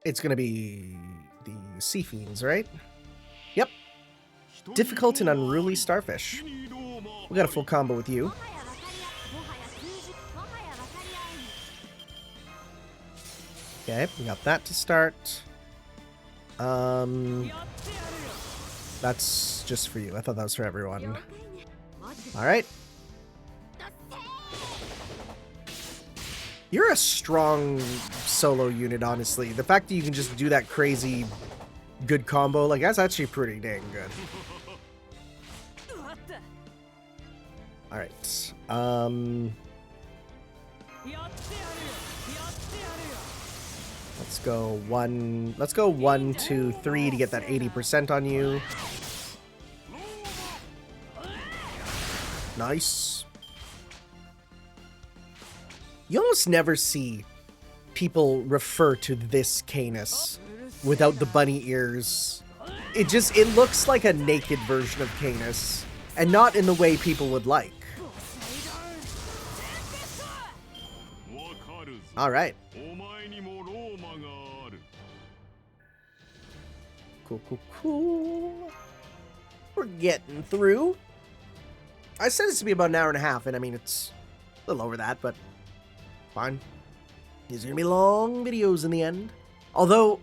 It's gonna be the sea fiends, right? Yep. Difficult and unruly starfish. We got a full combo with you. Okay, we got that to start. That's just for you. I thought that was for everyone. Alright. You're a strong solo unit, honestly. The fact that you can just do that crazy good combo, like, that's actually pretty dang good. Alright. Let's go 1, 2, 3 to get that 80% on you. Nice. You almost never see people refer to this Canis without the bunny ears. It looks like a naked version of Canis, and not in the way people would like. Alright. Cool. We're getting through. I said this to be about an hour and a half, and I mean, it's a little over that, but fine. These are gonna be long videos in the end. Although,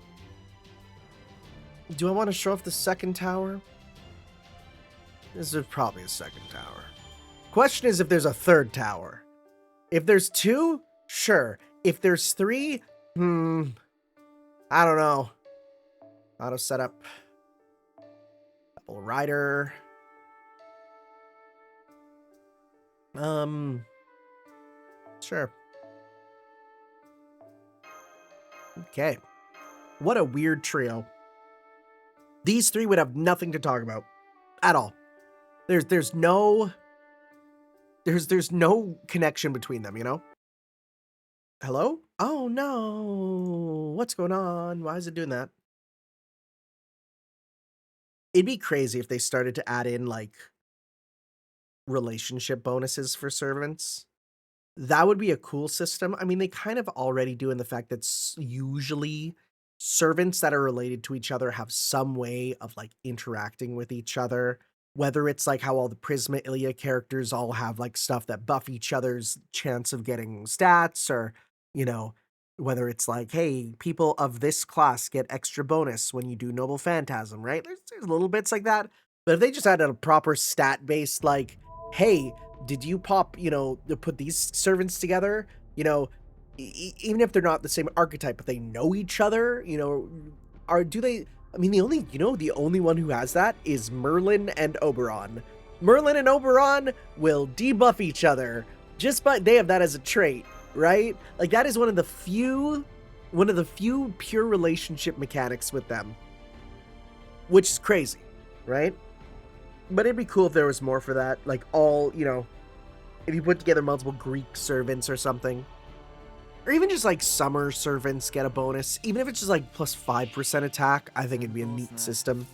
do I want to show off the second tower? This is probably a second tower. Question is if there's a third tower. If there's 2, sure. If there's 3, I don't know. Auto setup. Double rider. Sure. Okay. What a weird trio. These 3 would have nothing to talk about at all. There's no connection between them, you know? Hello? Oh no. What's going on? Why is it doing that? It'd be crazy if they started to add in, like, relationship bonuses for servants. That would be a cool system. I mean, they kind of already do in the fact that usually servants that are related to each other have some way of, like, interacting with each other. Whether it's like how all the Prisma Ilia characters all have, like, stuff that buff each other's chance of getting stats, or, you know, whether it's like, hey, people of this class get extra bonus when you do Noble Phantasm, right? There's little bits like that. But if they just had a proper stat-based, like, hey, did you pop, you know, put these servants together? You know, even if they're not the same archetype, but they know each other, you know, do they? I mean, the only one who has that is Merlin and Oberon. Merlin and Oberon will debuff each other just by they have that as a trait, right? Like that is one of the few pure relationship mechanics with them, which is crazy, right? But it'd be cool if there was more for that, like all, you know, if you put together multiple Greek servants or something. Or even just like summer servants get a bonus. Even if it's just like plus 5% attack, I think it'd be a neat system.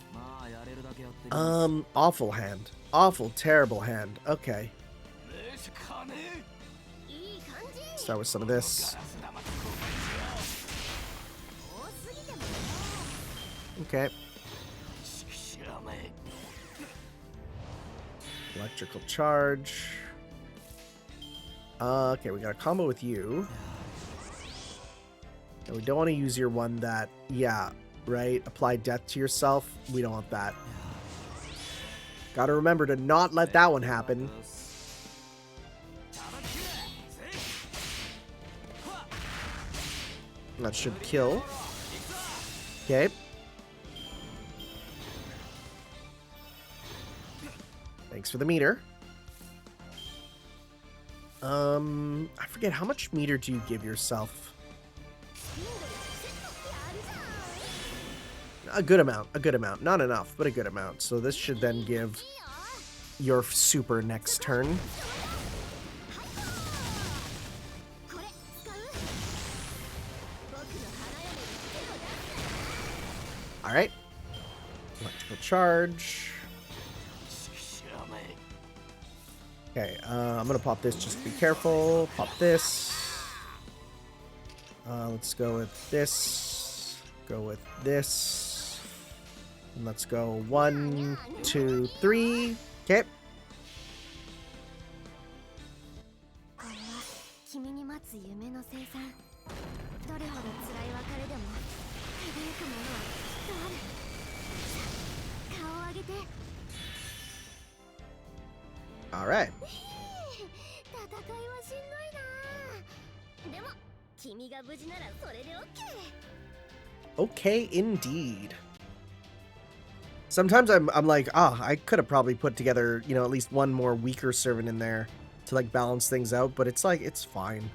Awful hand. Awful, terrible hand. Okay. Start with some of this. Okay. Electrical charge. Okay, we got a combo with you. And we don't want to use your one that, yeah, right? Apply death to yourself. We don't want that. Gotta remember to not let that one happen. That should kill. Okay. Thanks for the meter. I forget, how much meter do you give yourself? A good amount. Not enough, but a good amount. So this should then give your super next turn. Alright. Electrical charge. Okay, I'm gonna pop this, just be careful. Pop this. Let's go with this. Go with this. And let's go 1, 2, 3. Okay. All right. Okay, indeed. Sometimes I'm like, oh, I could have probably put together, you know, at least one more weaker servant in there to like balance things out, but it's like, it's fine.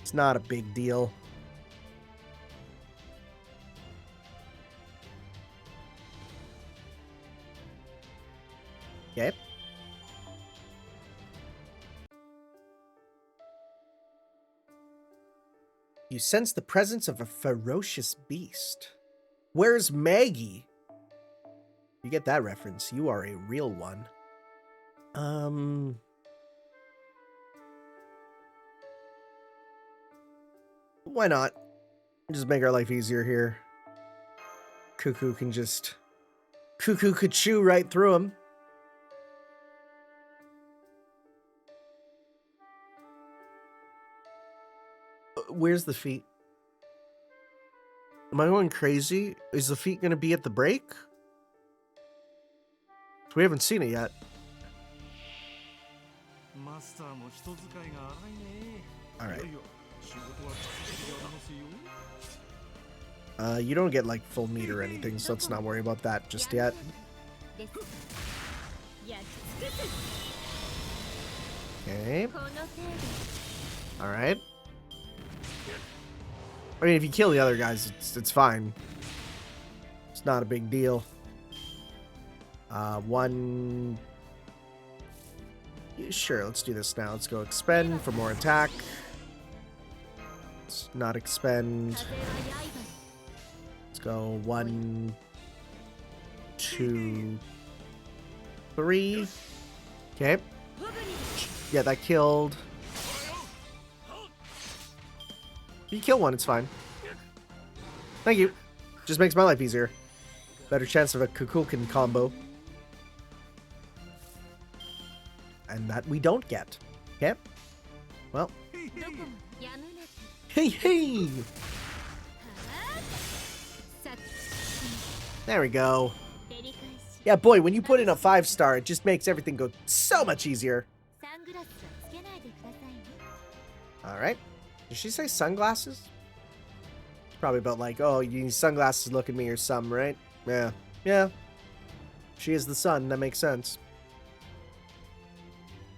It's not a big deal. Okay. You sense the presence of a ferocious beast. Where's Maggie? You get that reference. You are a real one. Why not? Just make our life easier here. Cuckoo could chew right through him. Where's the feet? Am I going crazy? Is the feet going to be at the break? We haven't seen it yet. Alright. You don't get like full meat or anything, so let's not worry about that just yet. Okay. Alright. I mean, if you kill the other guys, it's fine. It's not a big deal. One... Sure, let's do this now. Let's go expend for more attack. Let's not expend. Let's go 1, 2, 3. Okay. Yeah, that killed. If you kill one, it's fine. Thank you. Just makes my life easier. Better chance of a Kukulkan combo. And that we don't get. Okay. Well. Hey, hey! There we go. Yeah, boy, when you put in a 5-star, it just makes everything go so much easier. Alright. Did she say sunglasses? It's probably about like, oh, you need sunglasses to look at me or something, right? Yeah. Yeah. She is the sun. That makes sense.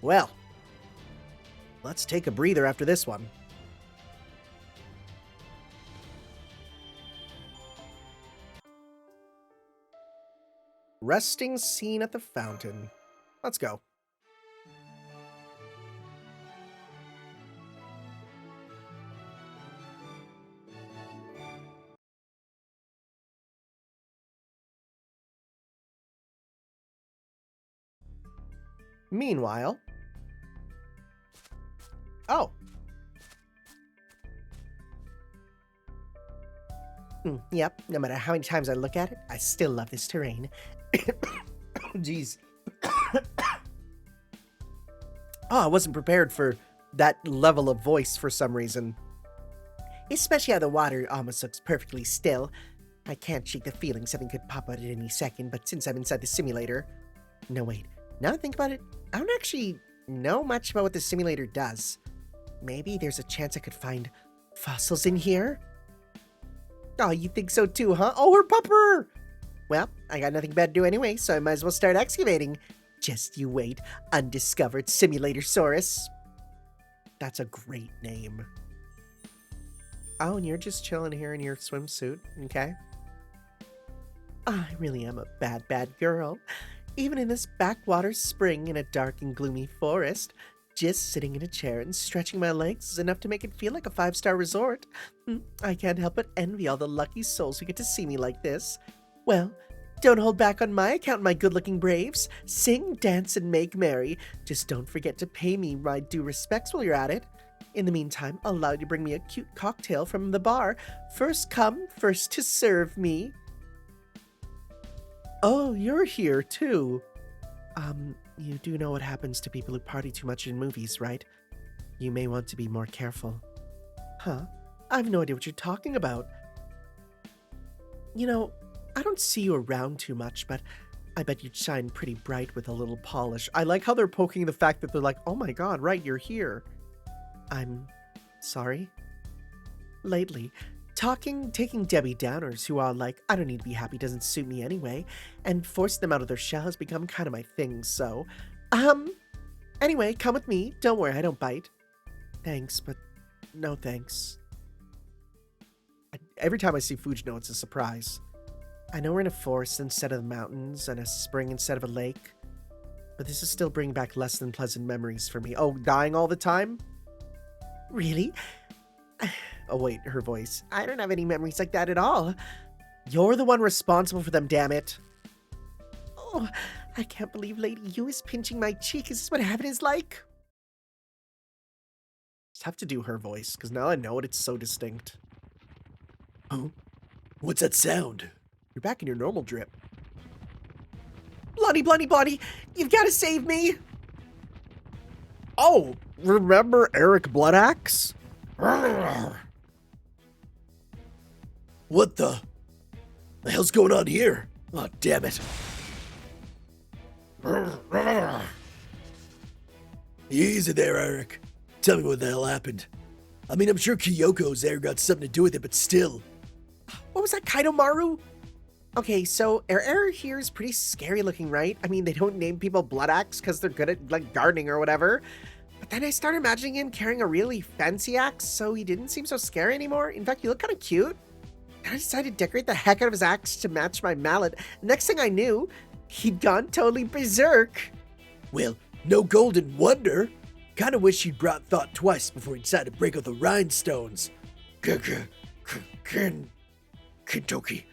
Well, let's take a breather after this one. Resting scene at the fountain. Let's go. Meanwhile... Oh. Yep, no matter how many times I look at it, I still love this terrain. Jeez. I wasn't prepared for that level of voice for some reason. Especially how the water almost looks perfectly still. I can't shake the feeling something could pop out at any second, but since I'm inside the simulator... No, wait. Now that I think about it, I don't actually know much about what the simulator does. Maybe there's a chance I could find fossils in here? Oh, you think so too, huh? Oh, her pupper! Well, I got nothing better to do anyway, so I might as well start excavating. Just you wait, Undiscovered Simulatorsaurus. That's a great name. Oh, and you're just chilling here in your swimsuit, okay? I really am a bad, bad girl. Even in this backwater spring in a dark and gloomy forest, just sitting in a chair and stretching my legs is enough to make it feel like a 5-star resort. I can't help but envy all the lucky souls who get to see me like this. Well, don't hold back on my account, my good-looking braves. Sing, dance, and make merry. Just don't forget to pay me my due respects while you're at it. In the meantime, I'll allow you to bring me a cute cocktail from the bar. First come, first to serve me. Oh, you're here, too. You do know what happens to people who party too much in movies, right? You may want to be more careful. Huh? I have no idea what you're talking about. You know, I don't see you around too much, but I bet you'd shine pretty bright with a little polish. I like how they're poking the fact that they're like, oh my god, right, you're here. I'm sorry. Lately, taking Debbie Downers who are like, I don't need to be happy doesn't suit me anyway, and forcing them out of their shell has become kind of my thing, so, anyway, come with me. Don't worry, I don't bite. Thanks, but no thanks. Every time I see Fujino, it's a surprise. I know we're in a forest instead of the mountains, and a spring instead of a lake, but this is still bringing back less than pleasant memories for me. Oh, dying all the time? Really? Oh wait, her voice. I don't have any memories like that at all. You're the one responsible for them, damn it. Oh, I can't believe Lady Yu is pinching my cheek. Is this what heaven is like? Just have to do her voice, because now I know it, it's so distinct. Huh? What's that sound? You're back in your normal drip. Bloody, you've got to save me! Oh, remember Eric Bloodaxe? What the hell's going on here? Oh, damn it. Easy there, Eric. Tell me what the hell happened. I mean, I'm sure Kyoko's there got something to do with it, but still. What was that, Kaidomaru? Okay, so Air here is pretty scary looking, right? I mean, they don't name people Bloodaxe because they're good at, like, gardening or whatever. But then I started imagining him carrying a really fancy axe, so he didn't seem so scary anymore. In fact, he looked kind of cute. And I decided to decorate the heck out of his axe to match my mallet. Next thing I knew, he'd gone totally berserk. Well, no golden wonder. Kinda wish you'd brought thought twice before you decided to break out the rhinestones. Kentucky,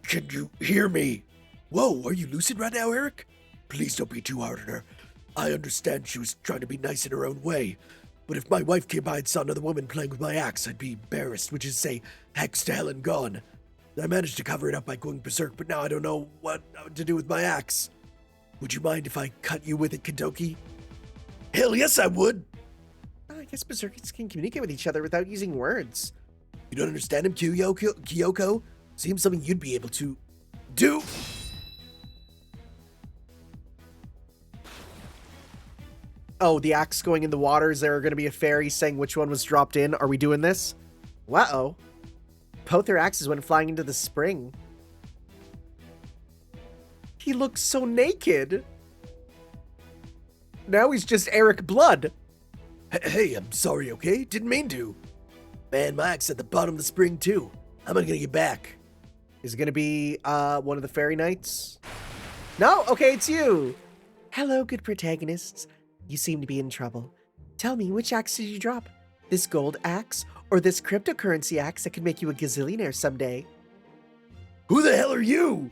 can you hear me? Whoa, are you lucid right now, Eric? Please don't be too hard on her. I understand she was trying to be nice in her own way, but if my wife came by and saw another woman playing with my axe, I'd be embarrassed, which is to say, hex to hell and gone. I managed to cover it up by going berserk, but now I don't know what to do with my axe. Would you mind if I cut you with it, Kentucky? Hell yes, I would! I guess berserkers can communicate with each other without using words. You don't understand him, Kyoko? Seems something you'd be able to do. Oh, the axe going in the water. Is there going to be a fairy saying which one was dropped in? Are we doing this? Uh-oh. Both their axes went flying into the spring. He looks so naked. Now he's just Eric Blood. Hey, I'm sorry, okay? Didn't mean to. Man, my axe at the bottom of the spring, too. How am I gonna get back? Is it going to be one of the fairy knights? No? Okay, it's you. Hello, good protagonists. You seem to be in trouble. Tell me, which axe did you drop? This gold axe or this cryptocurrency axe that could make you a gazillionaire someday? Who the hell are you?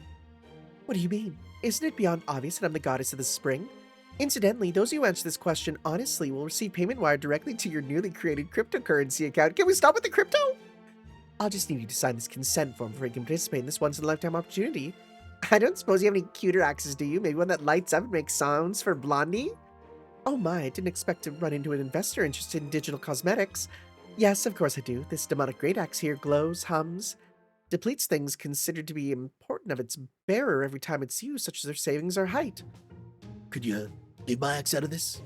What do you mean? Isn't it beyond obvious that I'm the goddess of the spring? Incidentally, those who answer this question honestly will receive payment wired directly to your newly created cryptocurrency account. Can we stop with the crypto? I'll just need you to sign this consent form before you can participate in this once-in-a-lifetime opportunity. I don't suppose you have any cuter axes, do you? Maybe one that lights up and makes sounds for Blondie? Oh my, I didn't expect to run into an investor interested in digital cosmetics. Yes, of course I do. This demonic great axe here glows, hums, depletes things considered to be important of its bearer every time it's used, such as their savings or height. Could you leave my axe out of this?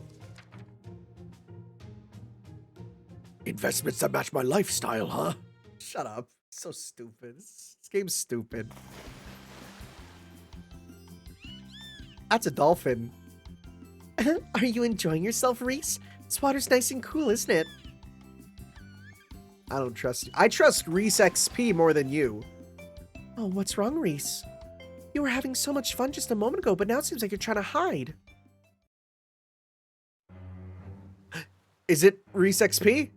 Investments that match my lifestyle, huh? Shut up. So stupid. This game's stupid. That's a dolphin. Are you enjoying yourself, Reese? This water's nice and cool, isn't it? I don't trust you. I trust Reese XP more than you. Oh, what's wrong, Reese? You were having so much fun just a moment ago, but now it seems like you're trying to hide. Is it Reese XP?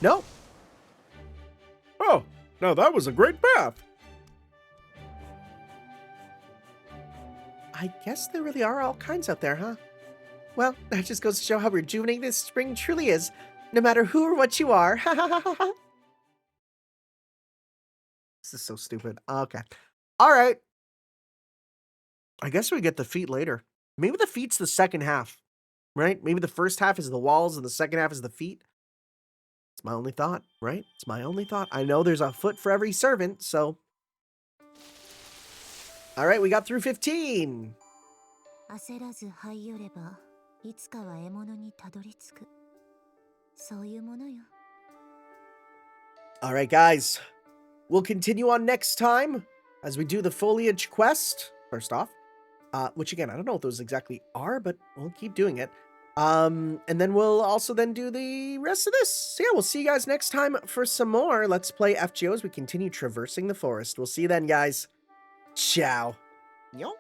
No. Oh, now that was a great bath. I guess there really are all kinds out there, huh? Well, that just goes to show how rejuvenating this spring truly is, no matter who or what you are. This is so stupid. Okay. All right. I guess we get the feat later. Maybe the feat's the second half, right? Maybe the first half is the walls and the second half is the feet. It's my only thought, right? It's my only thought. I know there's a foot for every servant, so. All right, we got through 15. 焦らず這い寄ればいつかは獲物にたどり着く。そういうものよ。 All right, guys. We'll continue on next time as we do the foliage quest, first off. Which, again, I don't know what those exactly are, but we'll keep doing it. And then we'll also then do the rest of this. So, yeah, we'll see you guys next time for some more Let's Play FGO as we continue traversing the forest. We'll see you then, guys. Ciao. Yo.